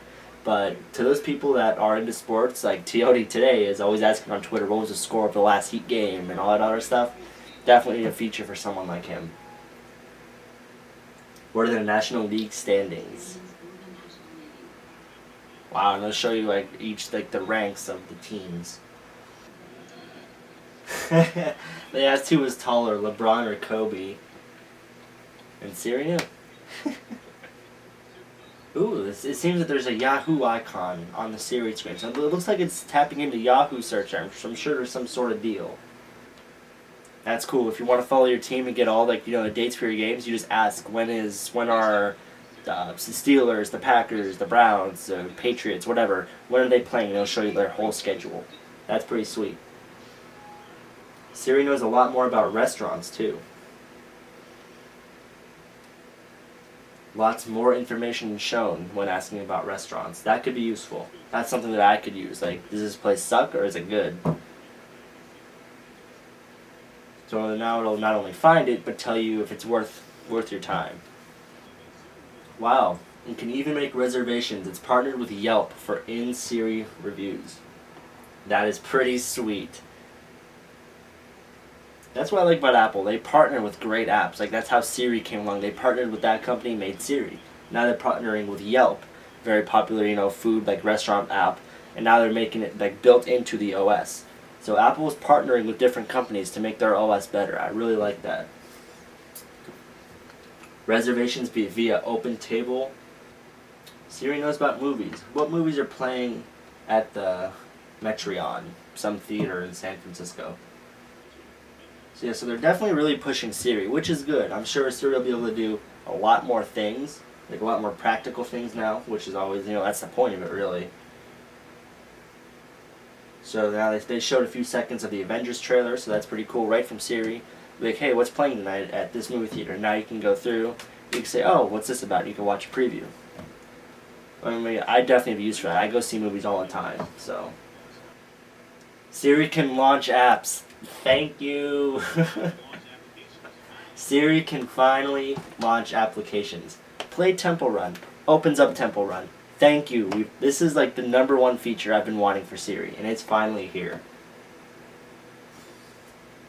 but to those people that are into sports, like TOD today is always asking on Twitter what was the score of the last Heat game and all that other stuff. Definitely a feature for someone like him. What are the National League standings? Wow, and they'll show you each the ranks of the teams. They asked who was taller, LeBron or Kobe. And Siri knew. Ooh, it seems that there's a Yahoo icon on the Siri screen. So it looks like it's tapping into Yahoo search terms. So I'm sure there's some sort of deal. That's cool. If you want to follow your team and get all the dates for your games, you just ask when are the Steelers, the Packers, the Browns, the Patriots, whatever. When are they playing? And it'll show you their whole schedule. That's pretty sweet. Siri knows a lot more about restaurants too. Lots more information shown when asking about restaurants. That could be useful. That's something that I could use. Like, does this place suck or is it good? So now it'll not only find it, but tell you if it's worth your time. Wow. You can even make reservations. It's partnered with Yelp for in-Siri reviews. That is pretty sweet. That's what I like about Apple. They partner with great apps. Like, that's how Siri came along. They partnered with that company, made Siri. Now they're partnering with Yelp, very popular, food, like, restaurant app. And now they're making it, like, built into the OS. So Apple is partnering with different companies to make their OS better. I really like that. Reservations via Open Table. Siri knows about movies. What movies are playing at the Metreon, some theater in San Francisco? So yeah, so they're definitely really pushing Siri, which is good. I'm sure Siri will be able to do a lot more things, like a lot more practical things now, which is always, that's the point of it, really. So now they showed a few seconds of the Avengers trailer, so that's pretty cool, right from Siri. Like, hey, what's playing tonight at this movie theater? Now you can go through, you can say, oh, what's this about? You can watch a preview. I mean, I definitely have use for that. I go see movies all the time, so. Siri can launch apps. Thank you. Siri can finally launch applications. Play Temple Run. Opens up Temple Run. Thank you. This is like the #1 feature I've been wanting for Siri, and it's finally here.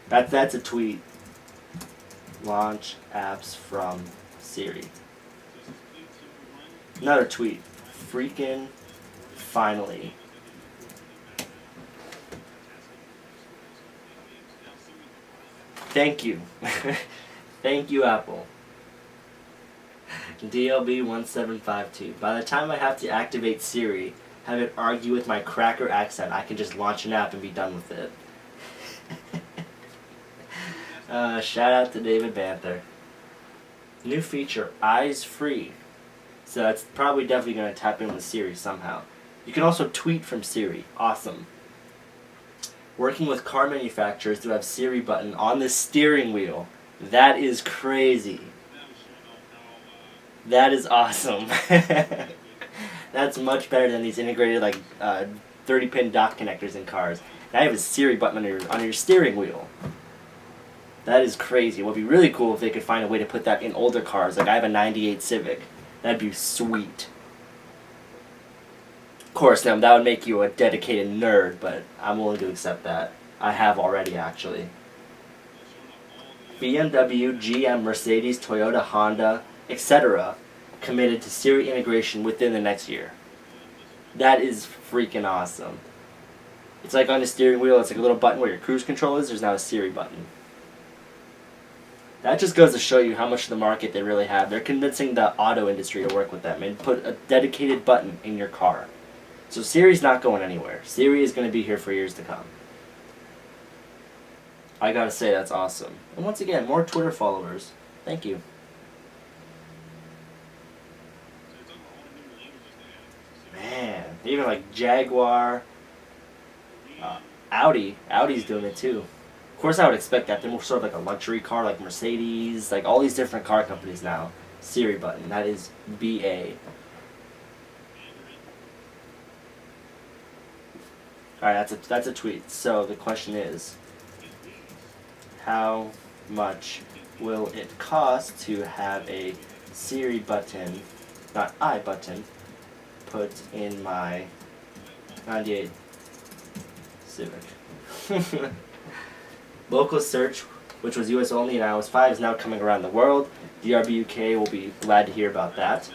That's a tweet. Launch apps from Siri. Another tweet. Freaking finally. Thank you. Thank you, Apple. DLB1752. By the time I have to activate Siri, have it argue with my cracker accent, I can just launch an app and be done with it. Shout out to David Banther. New feature, Eyes Free. So that's probably definitely going to tap in with Siri somehow. You can also tweet from Siri. Awesome. Working with car manufacturers to have Siri button on the steering wheel. That is crazy. That is awesome. That's much better than these integrated 30-pin dock connectors in cars. Now you have a Siri button on your steering wheel. That is crazy. It would be really cool if they could find a way to put that in older cars. Like I have a '98 Civic. That'd be sweet. Of course, now that would make you a dedicated nerd, but I'm willing to accept that. I have already, actually. BMW, GM, Mercedes, Toyota, Honda, etc. committed to Siri integration within the next year. That is freaking awesome. It's like on the steering wheel, it's like a little button where your cruise control is, there's now a Siri button. That just goes to show you how much of the market they really have. They're convincing the auto industry to work with them and put a dedicated button in your car. So Siri's not going anywhere. Siri is going to be here for years to come. I gotta say, that's awesome. And once again, more Twitter followers. Thank you. Man, even like Jaguar, Audi. Audi's doing it too. Of course, I would expect that. They're more sort of like a luxury car, like Mercedes, like all these different car companies now. Siri button. That is BA. Alright, that's a tweet. So the question is, how much will it cost to have a Siri button, not I button, put in my '98 Civic? Local search, which was US only in iOS 5, is now coming around the world. DRB UK will be glad to hear about that.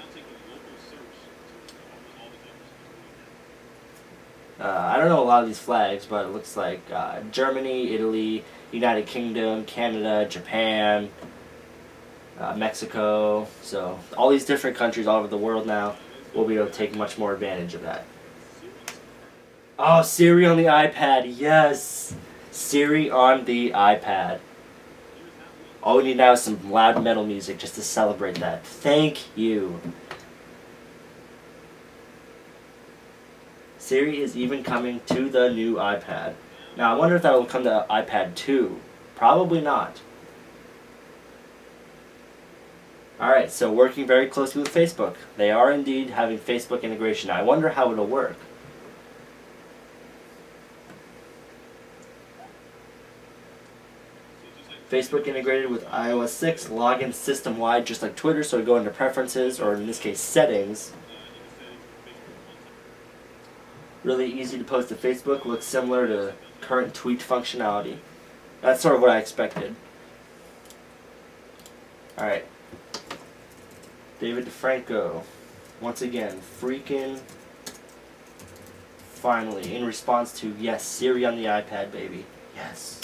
I don't know a lot of these flags, but it looks like Germany, Italy, United Kingdom, Canada, Japan, Mexico. So all these different countries all over the world now will be able to take much more advantage of that. Oh, Siri on the iPad, yes! Siri on the iPad. All we need now is some loud metal music just to celebrate that. Thank you. Siri is even coming to the new iPad. Now, I wonder if that will come to iPad 2. Probably not. Alright, so working very closely with Facebook. They are indeed having Facebook integration. I wonder how it'll work. Facebook integrated with iOS 6, login system-wide just like Twitter, so we go into preferences, or in this case settings. Really easy to post to Facebook, looks similar to current tweet functionality. That's sort of what I expected. Alright. David DeFranco. Once again, freaking finally, in response to, yes, Siri on the iPad, baby. Yes.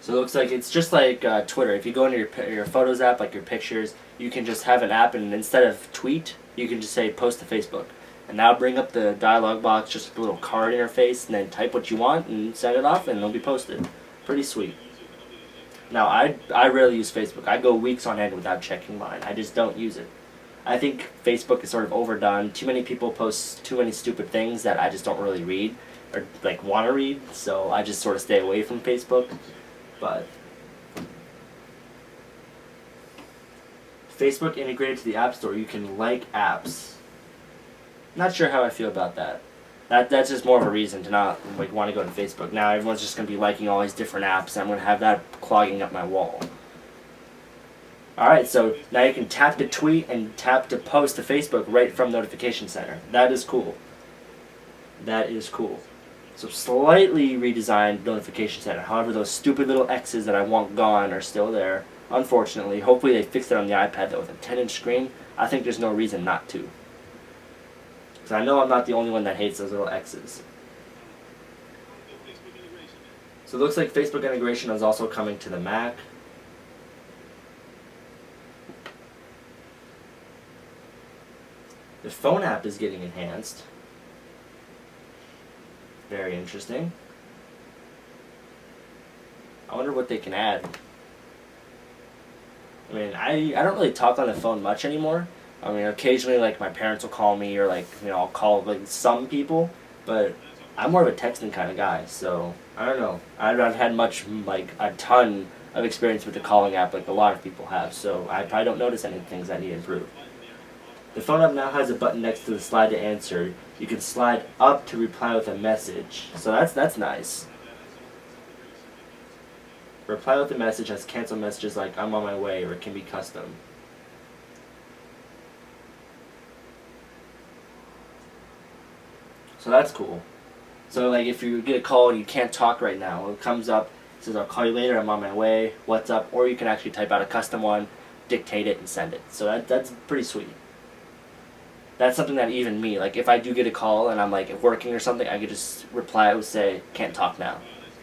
So it looks like it's just like Twitter. If you go into your Photos app, like your pictures, you can just have an app, and instead of tweet, you can just say post to Facebook. And now bring up the dialog box, just a little card interface, and then type what you want and send it off, and it'll be posted. Pretty sweet. Now, I rarely use Facebook. I go weeks on end without checking mine. I just don't use it. I think Facebook is sort of overdone. Too many people post too many stupid things that I just don't really read or like want to read, so I just sort of stay away from Facebook. But Facebook integrated to the App Store. You can like apps. Not sure how I feel about that. That's just more of a reason to not like want to go to Facebook. Now everyone's just going to be liking all these different apps, and I'm going to have that clogging up my wall. Alright, so now you can tap to tweet and tap to post to Facebook right from Notification Center. That is cool. That is cool. So slightly redesigned Notification Center. However, those stupid little X's that I want gone are still there. Unfortunately. Hopefully they fixed it on the iPad though with a 10-inch screen. I think there's no reason not to. Because I know I'm not the only one that hates those little X's. So it looks like Facebook integration is also coming to the Mac. The phone app is getting enhanced. Very interesting. I wonder what they can add. I mean, I don't really talk on the phone much anymore. I mean, occasionally, like, my parents will call me, or, like, you know, I'll call, like, some people, but I'm more of a texting kind of guy, so, I don't know. I've had a ton of experience with the calling app, like a lot of people have, so I probably don't notice any things that need improved. The phone app now has a button next to the slide to answer. You can slide up to reply with a message, so that's nice. Reply with a message has cancel messages like I'm on my way, or it can be custom. So that's cool. So like if you get a call and you can't talk right now, it comes up, it says I'll call you later, I'm on my way, what's up, or you can actually type out a custom one, dictate it, and send it. So that's pretty sweet. That's something that even me, like if I do get a call and I'm like working or something, I could just reply with say, can't talk now.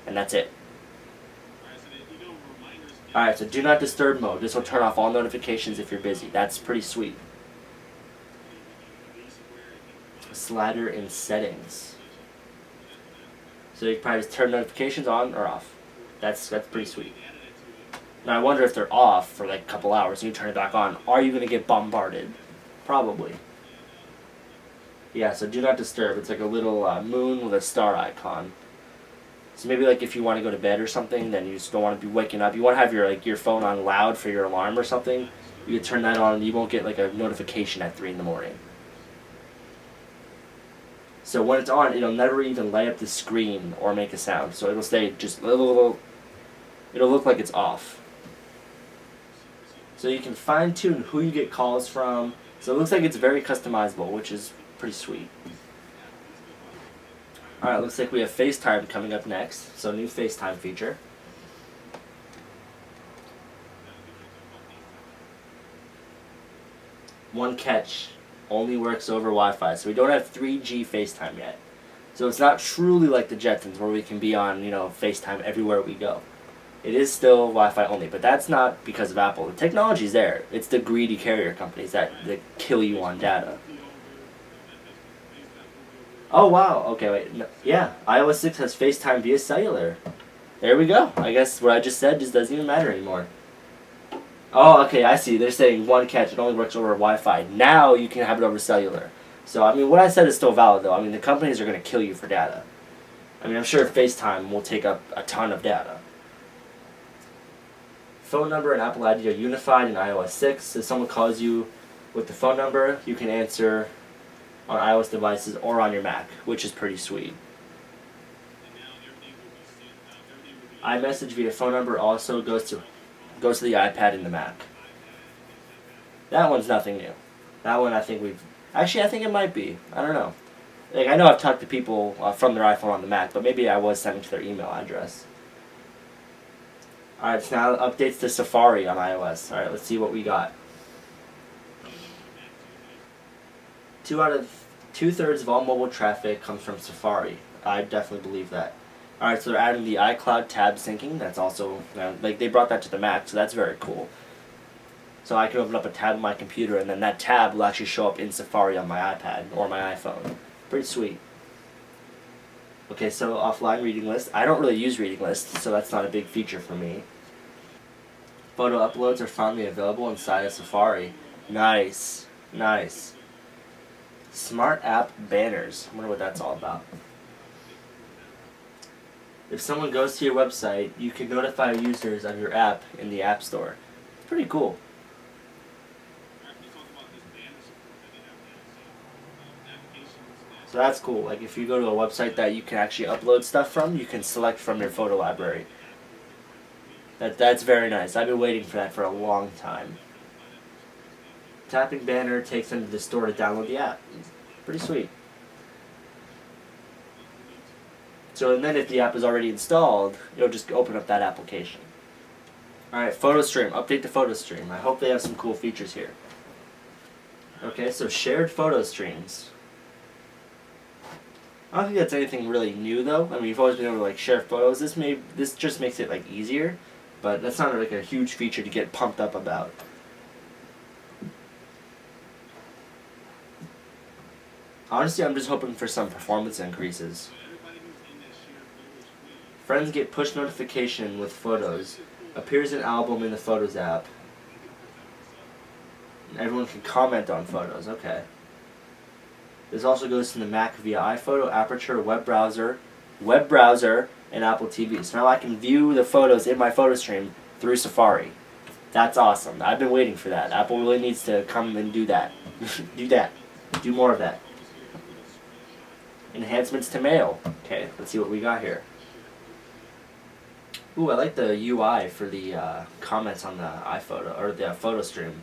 And that's it. Alright, so do not disturb mode. This will turn off all notifications if you're busy. That's pretty sweet. Slider in settings. So you can probably just turn notifications on or off. That's pretty sweet. Now I wonder if they're off for like a couple hours and you turn it back on. Are you going to get bombarded? Probably. Yeah, so do not disturb. It's like a little moon with a star icon. So maybe like if you want to go to bed or something, then you just don't want to be waking up. You want to have your phone on loud for your alarm or something. You can turn that on and you won't get like a notification at 3 in the morning. So when it's on, it'll never even light up the screen or make a sound. So it'll stay just it'll look like it's off. So you can fine tune who you get calls from. So it looks like it's very customizable, which is pretty sweet. Alright, looks like we have FaceTime coming up next. So new FaceTime feature. One catch. Only works over Wi-Fi. So we don't have 3G FaceTime yet. So it's not truly like the Jetsons where we can be on, FaceTime everywhere we go. It is still Wi-Fi only, but that's not because of Apple. The technology's there. It's the greedy carrier companies that kill you on data. Oh wow, okay wait, no, yeah, iOS 6 has FaceTime via cellular. There we go. I guess what I just said just doesn't even matter anymore. Oh, okay, I see. They're saying one catch, it only works over Wi-Fi. Now you can have it over cellular. So, I mean, what I said is still valid, though. I mean, the companies are going to kill you for data. I mean, I'm sure FaceTime will take up a ton of data. phone number and Apple ID are unified in iOS 6. If someone calls you with the phone number, you can answer on iOS devices or on your Mac, which is pretty sweet. iMessage via phone number also goes to the iPad and the Mac. That one's nothing new. That one I think I think it might be. I don't know. Like, I know I've talked to people from their iPhone on the Mac, but maybe I was sending to their email address. Alright, so now updates to Safari on iOS. Alright, let's see what we got. 2/3 of all mobile traffic comes from Safari. I definitely believe that. Alright, so they're adding the iCloud tab syncing. That's also, like, they brought that to the Mac, so that's very cool. So I can open up a tab on my computer, and then that tab will actually show up in Safari on my iPad or my iPhone. Pretty sweet. Okay, so offline reading list. I don't really use reading lists, so that's not a big feature for me. Photo uploads are finally available inside of Safari. Nice. Nice. Smart app banners. I wonder what that's all about. If someone goes to your website, you can notify users of your app in the App Store. Pretty cool. So that's cool. Like, if you go to a website that you can actually upload stuff from, you can select from your photo library. That's very nice. I've been waiting for that for a long time. Tapping banner takes them to the store to download the app. Pretty sweet. So, and then if the app is already installed, you'll just open up that application. Alright, photo stream. Update the photo stream. I hope they have some cool features here. Okay, so shared photo streams. I don't think that's anything really new though. I mean, you've always been able to like share photos. This just makes it like easier, but that's not like a huge feature to get pumped up about. Honestly, I'm just hoping for some performance increases. Friends get push notification with photos. Appears an album in the Photos app. Everyone can comment on photos. Okay. This also goes to the Mac via iPhoto, Aperture, web browser, and Apple TV. So now I can view the photos in my photo stream through Safari. That's awesome. I've been waiting for that. Apple really needs to come and do that. Do that. Do more of that. Enhancements to Mail. Okay, let's see what we got here. Ooh, I like the UI for the comments on the iPhoto, or the photo stream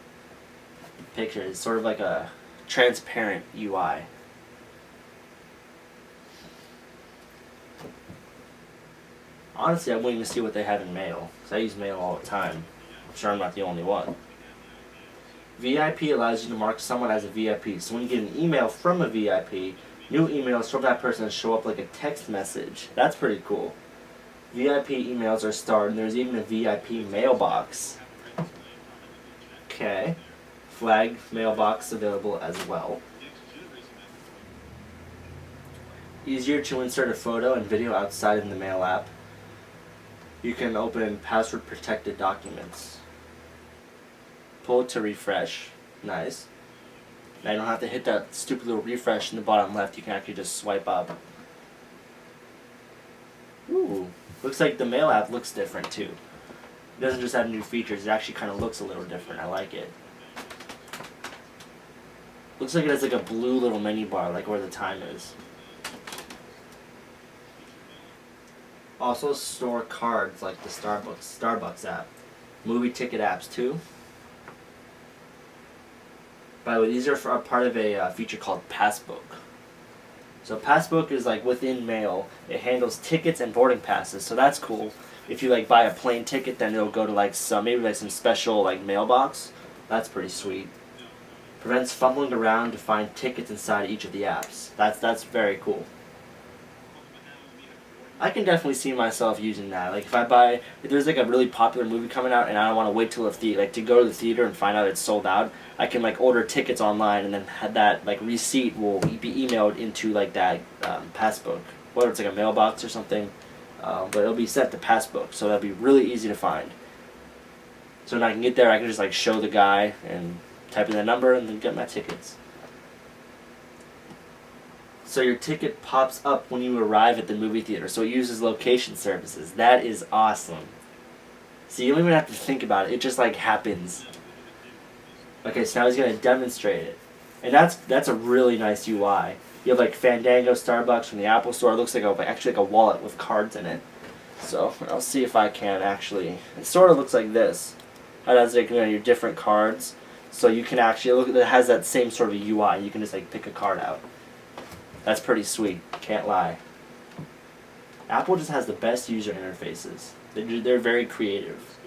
picture. It's sort of like a transparent UI. Honestly, I'm waiting to see what they have in Mail, because I use Mail all the time. I'm sure I'm not the only one. VIP allows you to mark someone as a VIP. So when you get an email from a VIP, new emails from that person show up like a text message. That's pretty cool. VIP emails are starred, and there's even a VIP mailbox. Okay. Flag mailbox available as well. Easier to insert a photo and video outside of the Mail app. You can open password protected documents. Pull to refresh. Nice. Now you don't have to hit that stupid little refresh in the bottom left. You can actually just swipe up. Ooh. Looks like the Mail app looks different too. It doesn't just have new features. It actually kind of looks a little different. I like it. Looks like it has like a blue little menu bar, like where the time is. Also store cards like the Starbucks app. Movie ticket apps too. By the way, these are for a part of a feature called Passbook. So Passbook is like within Mail. It handles tickets and boarding passes, so that's cool. If you like buy a plane ticket, then it'll go to like maybe like some special like mailbox. That's pretty sweet. Prevents fumbling around to find tickets inside each of the apps. That's very cool. I can definitely see myself using that. Like if there's like a really popular movie coming out and I don't want to wait till to go to the theater and find out it's sold out, I can like order tickets online and then have that like receipt will be emailed into like that Passbook, whether it's like a mailbox or something, but it'll be sent to Passbook, so that'll be really easy to find. So when I can get there, I can just like show the guy and type in the number and then get my tickets. So your ticket pops up when you arrive at the movie theater. So it uses location services. That is awesome. So you don't even have to think about it. It just like happens. Okay, so now he's gonna demonstrate it, and that's a really nice UI. You have like Fandango, Starbucks from the Apple Store. It looks like actually like a wallet with cards in it. So I'll see if I can actually. It sort of looks like this. It has like your different cards, so you can actually look. It has that same sort of UI. You can just like pick a card out. That's pretty sweet. Can't lie. Apple just has the best user interfaces. They're very creative.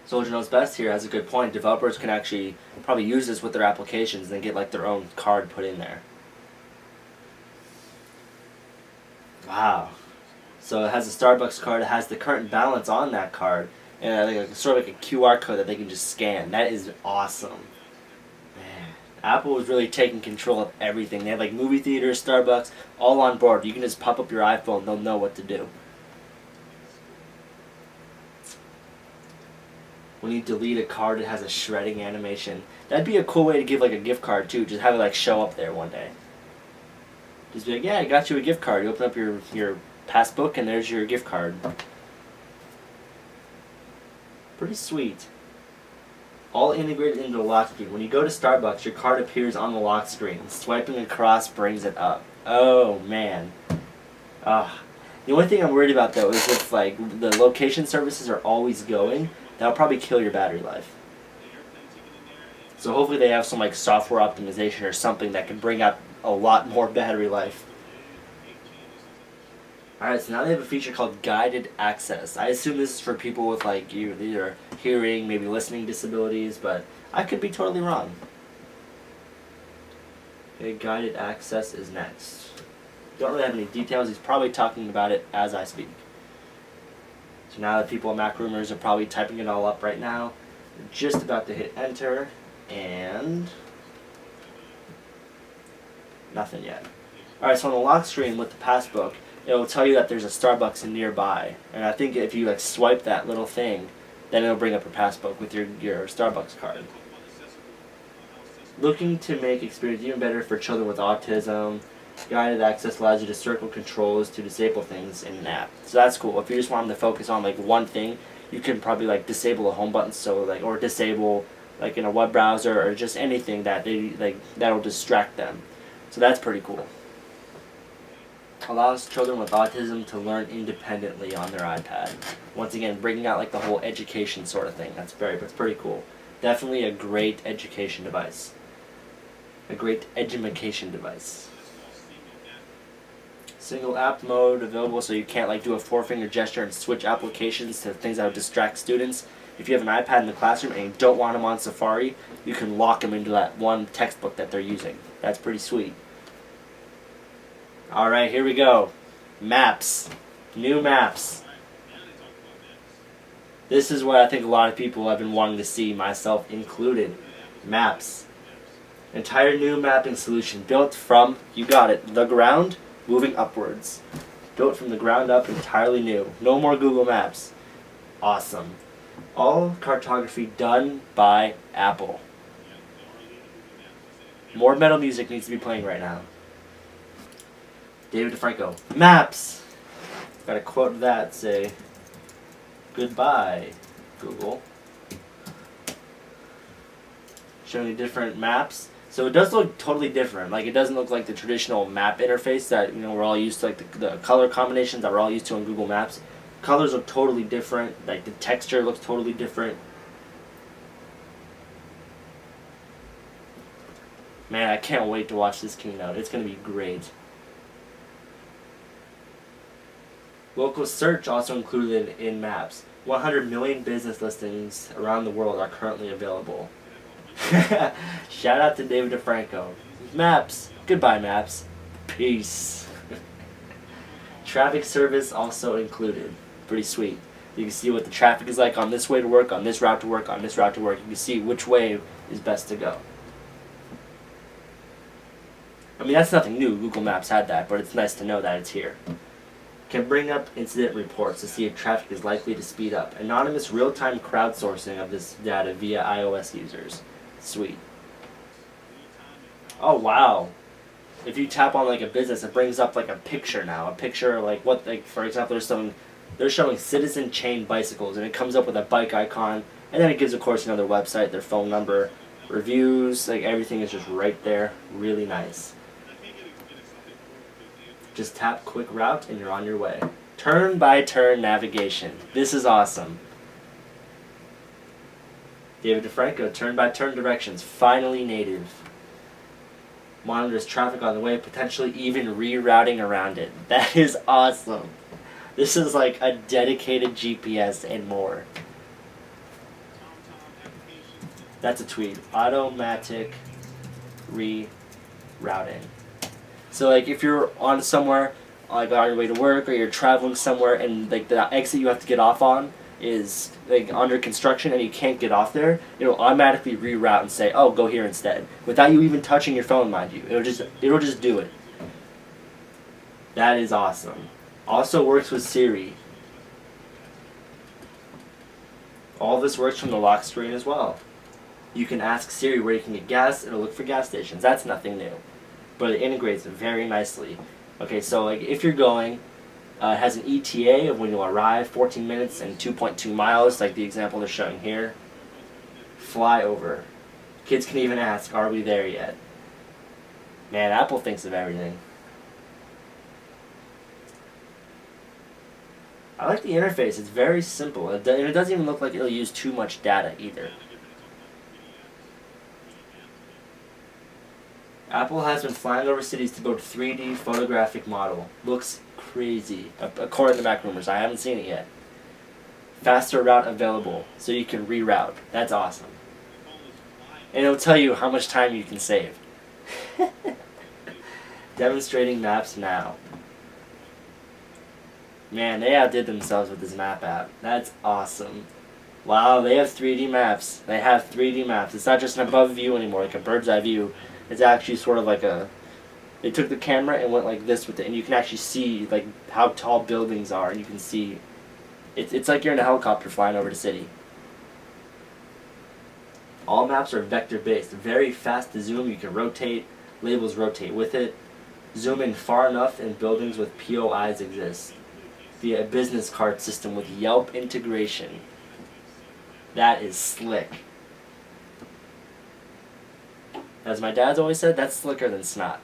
Soldier Knows Best here has a good point. Developers can actually probably use this with their applications and get like their own card put in there. Wow. So it has a Starbucks card. It has the current balance on that card, and like sort of like a QR code that they can just scan. That is awesome. Man, Apple was really taking control of everything. They have like movie theaters, Starbucks, all on board. You can just pop up your iPhone. They'll know what to do. When you delete a card, it has a shredding animation. That'd be a cool way to give like a gift card too. Just have it like show up there one day. Just be like, yeah, I got you a gift card. You open up your passbook and there's your gift card. Pretty sweet. All integrated into the lock screen. When you go to Starbucks, your card appears on the lock screen. Swiping across brings it up. Oh man. The only thing I'm worried about though is if like the location services are always going, that'll probably kill your battery life. So hopefully they have some like software optimization or something that can bring out a lot more battery life. Alright, so now they have a feature called guided access. I assume this is for people with like either hearing, maybe listening disabilities, but I could be totally wrong. Okay, guided access is next. Don't really have any details. He's probably talking about it as I speak. So now the people at Mac Rumors are probably typing it all up right now. They're just about to hit enter, and nothing yet. Alright, so on the lock screen with the passbook, it will tell you that there's a Starbucks nearby. And I think if you like swipe that little thing, then it'll bring up your passbook with your Starbucks card. Looking to make experience even better for children with autism, guided access allows you to circle controls to disable things in an app. So that's cool. If you just want them to focus on like one thing, you can probably like disable a home button, so like or disable like in a web browser or just anything that they like that'll distract them. So that's pretty cool. Allows children with autism to learn independently on their iPad. Once again, bringing out like the whole education sort of thing. That's pretty cool. Definitely a great education device. A great edumacation device. Single app mode available, so you can't like do a four-finger gesture and switch applications to things that would distract students. If you have an iPad in the classroom and you don't want them on Safari, you can lock them into that one textbook that they're using. That's pretty sweet. Alright, here we go. Maps. New maps. This is what I think a lot of people have been wanting to see, myself included. Maps. Entire new mapping solution built from, you got it, the ground, moving upwards. Built from the ground up, entirely new. No more Google Maps. Awesome. All cartography done by Apple. More metal music needs to be playing right now. David DeFranco. Maps! Got a quote of that, say, goodbye, Google. Showing you different maps. So it does look totally different. Like it doesn't look like the traditional map interface that we're all used to, like the color combinations that we're all used to on Google Maps. Colors look totally different. Like the texture looks totally different. Man, I can't wait to watch this keynote. It's gonna be great. Local search also included in Maps. 100 million business listings around the world are currently available. Shout out to David DeFranco. Maps. Goodbye, Maps. Peace. Traffic service also included. Pretty sweet. You can see what the traffic is like on this way to work, on this route to work, on this route to work. You can see which way is best to go. I mean, that's nothing new. Google Maps had that, but it's nice to know that it's here. Can bring up incident reports to see if traffic is likely to speed up. Anonymous real-time crowdsourcing of this data via iOS users. Sweet. Oh wow. If you tap on like a business, it brings up like a picture now. A picture like what, like for example, there's some They're showing Citizen Chain bicycles, and it comes up with a bike icon, and then it gives, of course, another website, their phone number, reviews, like everything is just right there. Really nice. Just tap quick route and you're on your way. Turn by turn navigation. This is awesome. David DeFranco, turn by turn directions, finally native. Monitors traffic on the way, potentially even rerouting around it. That is awesome. This is like a dedicated GPS and more. That's a tweet. Automatic rerouting. So like if you're on somewhere, like on your way to work, or you're traveling somewhere, and like the exit you have to get off on is like under construction and you can't get off there, it'll automatically reroute and say, "Oh, go here instead," without you even touching your phone, mind you. It'll just do it. That is awesome. Also works with Siri. All this works from the lock screen as well. You can ask Siri where you can get gas, it'll look for gas stations. That's nothing new. But it integrates very nicely. Okay, so like if you're going, it has an ETA of when you'll arrive, 14 minutes and 2.2 miles, like the example they're showing here. Fly over. Kids can even ask, are we there yet? Man, Apple thinks of everything. I like the interface. It's very simple. And it doesn't even look like it'll use too much data either. Apple has been flying over cities to build 3D photographic model. Looks crazy, according to Mac Rumors. I haven't seen it yet. Faster route available, so you can reroute. That's awesome. And it'll tell you how much time you can save. Demonstrating maps now. Man, they outdid themselves with this map app. That's awesome. Wow, they have 3D maps. They have 3D maps. It's not just an above view anymore, like a bird's eye view. It's actually sort of like a... They took the camera and went like this with it, and you can actually see like how tall buildings are, and you can see... It's like you're in a helicopter flying over the city. All maps are vector-based. Very fast to zoom. You can rotate. Labels rotate with it. Zoom in far enough, and buildings with POIs exist. Via a business card system with Yelp integration. That is slick. As my dad's always said, that's slicker than snot.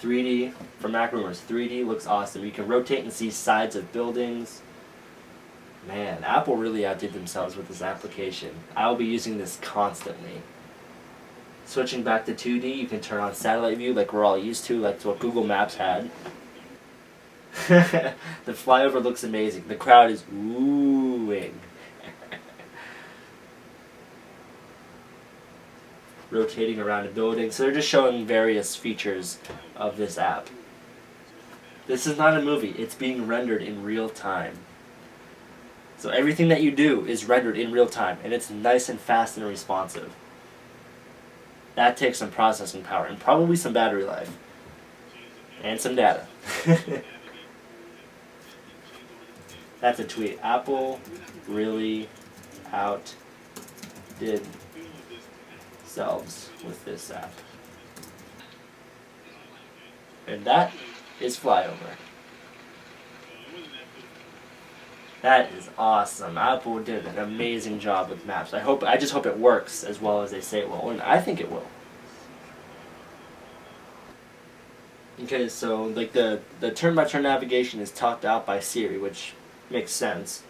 3D, for Mac Rumors, 3D looks awesome. You can rotate and see sides of buildings. Man, Apple really outdid themselves with this application. I will be using this constantly. Switching back to 2D, you can turn on satellite view like we're all used to, like what Google Maps had. The flyover looks amazing. The crowd is oohing. Rotating around a building. So they're just showing various features of this app. This is not a movie. It's being rendered in real time. So everything that you do is rendered in real time, and it's nice and fast and responsive. That takes some processing power and probably some battery life. And some data. That's a tweet. Apple really outdid themselves with this app. And that is Flyover. That is awesome. Apple did an amazing job with maps. I just hope it works as well as they say it will, and I think it will. Okay, so like the turn-by-turn navigation is talked out by Siri, which makes sense.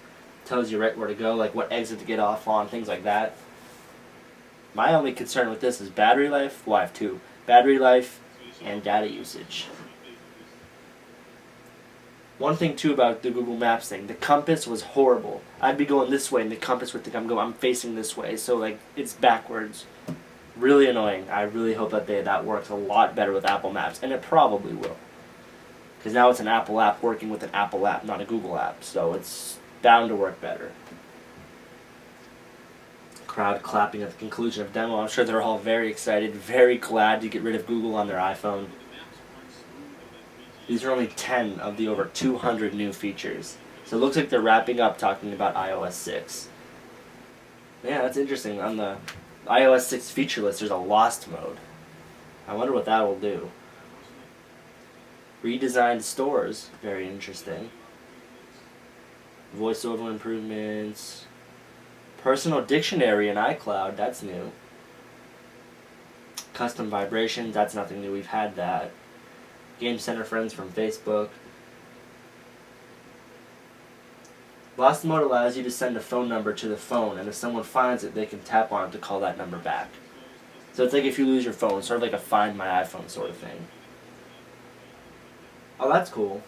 Tells you right where to go, like what exit to get off on, things like that. My only concern with this is battery life. Well, I have two. Battery life and data usage. One thing too about the Google Maps thing, the compass was horrible. I'd be going this way and the compass would think I'm facing this way, so like it's backwards. Really annoying. I really hope that works a lot better with Apple Maps, and it probably will. Because now it's an Apple app working with an Apple app, not a Google app, so it's bound to work better. Crowd clapping at the conclusion of demo. I'm sure they're all very excited, very glad to get rid of Google on their iPhone. These are only 10 of the over 200 new features. So it looks like they're wrapping up talking about iOS 6. Yeah, that's interesting. On the iOS 6 feature list, there's a lost mode. I wonder what that will do. Redesigned stores, very interesting. Voiceover improvements. Personal dictionary in iCloud, that's new. Custom vibrations, that's nothing new, we've had that. Game Center friends from Facebook. Lost Mode allows you to send a phone number to the phone, and if someone finds it, they can tap on it to call that number back. So it's like if you lose your phone, sort of like a Find My iPhone sort of thing. Oh, that's cool.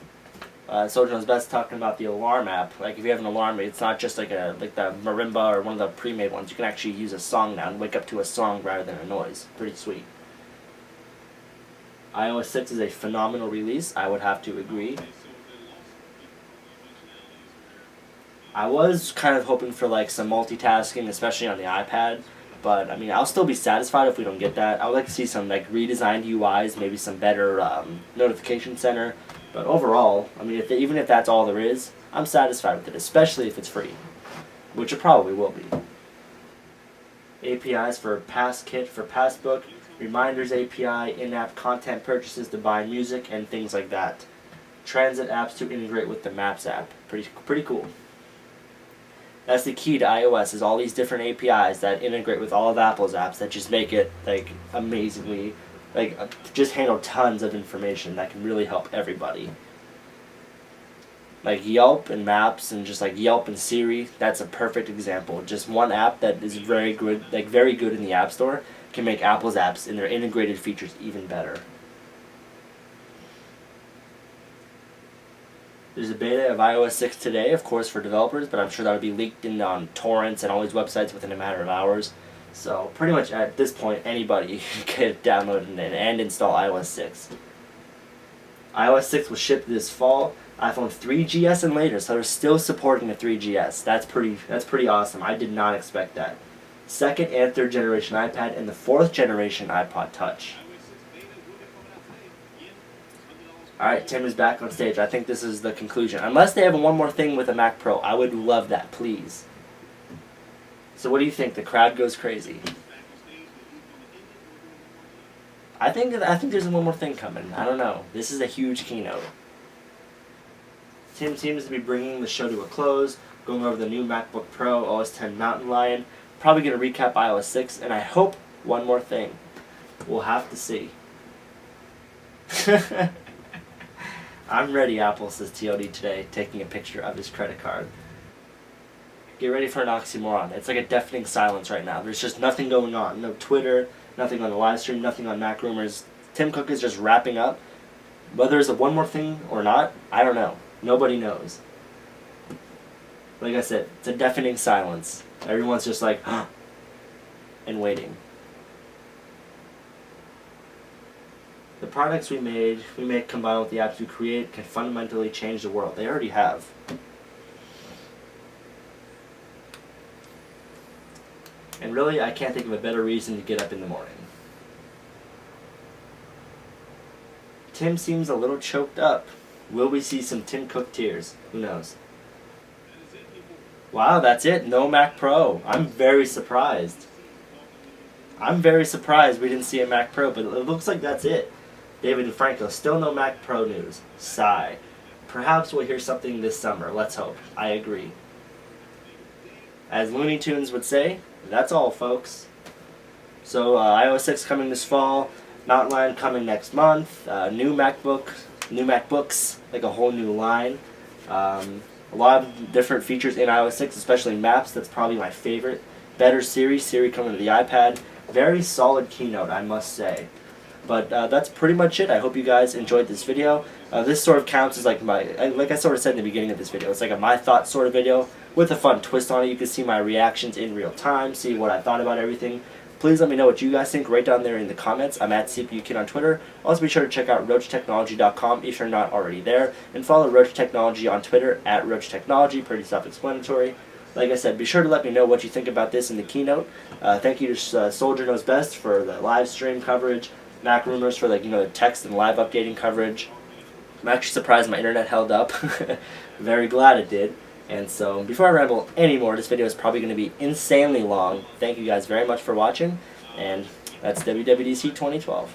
Soldier Knows Best talking about the alarm app. Like if you have an alarm, it's not just like the marimba or one of the pre-made ones. You can actually use a song now and wake up to a song rather than a noise. Pretty sweet. iOS 6 is a phenomenal release. I would have to agree. I was kind of hoping for like some multitasking, especially on the iPad. But I mean, I'll still be satisfied if we don't get that. I would like to see some like redesigned UIs, maybe some better notification center. But overall, I mean, even if that's all there is, I'm satisfied with it, especially if it's free, which it probably will be. APIs for PassKit for Passbook, Reminders API, in-app content purchases to buy music, and things like that. Transit apps to integrate with the Maps app. Pretty cool. That's the key to iOS, is all these different APIs that integrate with all of Apple's apps that just make it like amazingly, like just handle tons of information that can really help everybody. Like Yelp and Maps and just like Yelp and Siri, that's a perfect example. Just one app that is very good in the App Store can make Apple's apps and their integrated features even better. There's a beta of iOS 6 today, of course, for developers, but I'm sure that'll be leaked in on torrents and all these websites within a matter of hours. So pretty much at this point, anybody can download and install iOS 6. iOS 6 will ship this fall. iPhone 3GS and later, so they're still supporting the 3GS. That's pretty awesome. I did not expect that. Second and third generation iPad and the fourth generation iPod Touch. Alright, Tim is back on stage. I think this is the conclusion. Unless they have one more thing with a Mac Pro. I would love that, please. So what do you think? The crowd goes crazy. I think there's one more thing coming. I don't know. This is a huge keynote. Tim seems to be bringing the show to a close, going over the new MacBook Pro, OS X Mountain Lion. Probably going to recap iOS 6, and I hope one more thing. We'll have to see. I'm ready, Apple, says TLD today, taking a picture of his credit card. Get ready for an oxymoron. It's like a deafening silence right now. There's just nothing going on. No Twitter, nothing on the live stream, nothing on Mac Rumors. Tim Cook is just wrapping up. Whether there's one more thing or not, I don't know. Nobody knows. Like I said, it's a deafening silence. Everyone's just like, and waiting. The products we make combined with the apps we create can fundamentally change the world. They already have. And really, I can't think of a better reason to get up in the morning. Tim seems a little choked up. Will we see some Tim Cook tears? Who knows? Wow, that's it. No Mac Pro. I'm very surprised. We didn't see a Mac Pro, but it looks like that's it. David and Franco, still no Mac Pro news. Sigh. Perhaps we'll hear something this summer. Let's hope. I agree. As Looney Tunes would say, that's all, folks. So iOS 6 coming this fall. Mountain Lion coming next month. New MacBooks, like a whole new line. A lot of different features in iOS 6, especially Maps. That's probably my favorite. Better Siri coming to the iPad. Very solid keynote, I must say. But that's pretty much it. I hope you guys enjoyed this video. This sort of counts as like I sort of said in the beginning of this video, it's like a my thoughts sort of video with a fun twist on it. You can see my reactions in real time, see what I thought about everything. Please let me know what you guys think right down there in the comments. I'm at CPUKid on Twitter. Also be sure to check out RocheTechnology.com if you're not already there. And follow RocheTechnology on Twitter at RocheTechnology. Pretty self-explanatory. Like I said, be sure to let me know what you think about this in the keynote. Thank you to Soldier Knows Best for the live stream coverage. Mac Rumors for the text and live updating coverage. I'm actually surprised my internet held up. Very glad it did. And so, before I ramble anymore, this video is probably going to be insanely long. Thank you guys very much for watching, and that's WWDC 2012.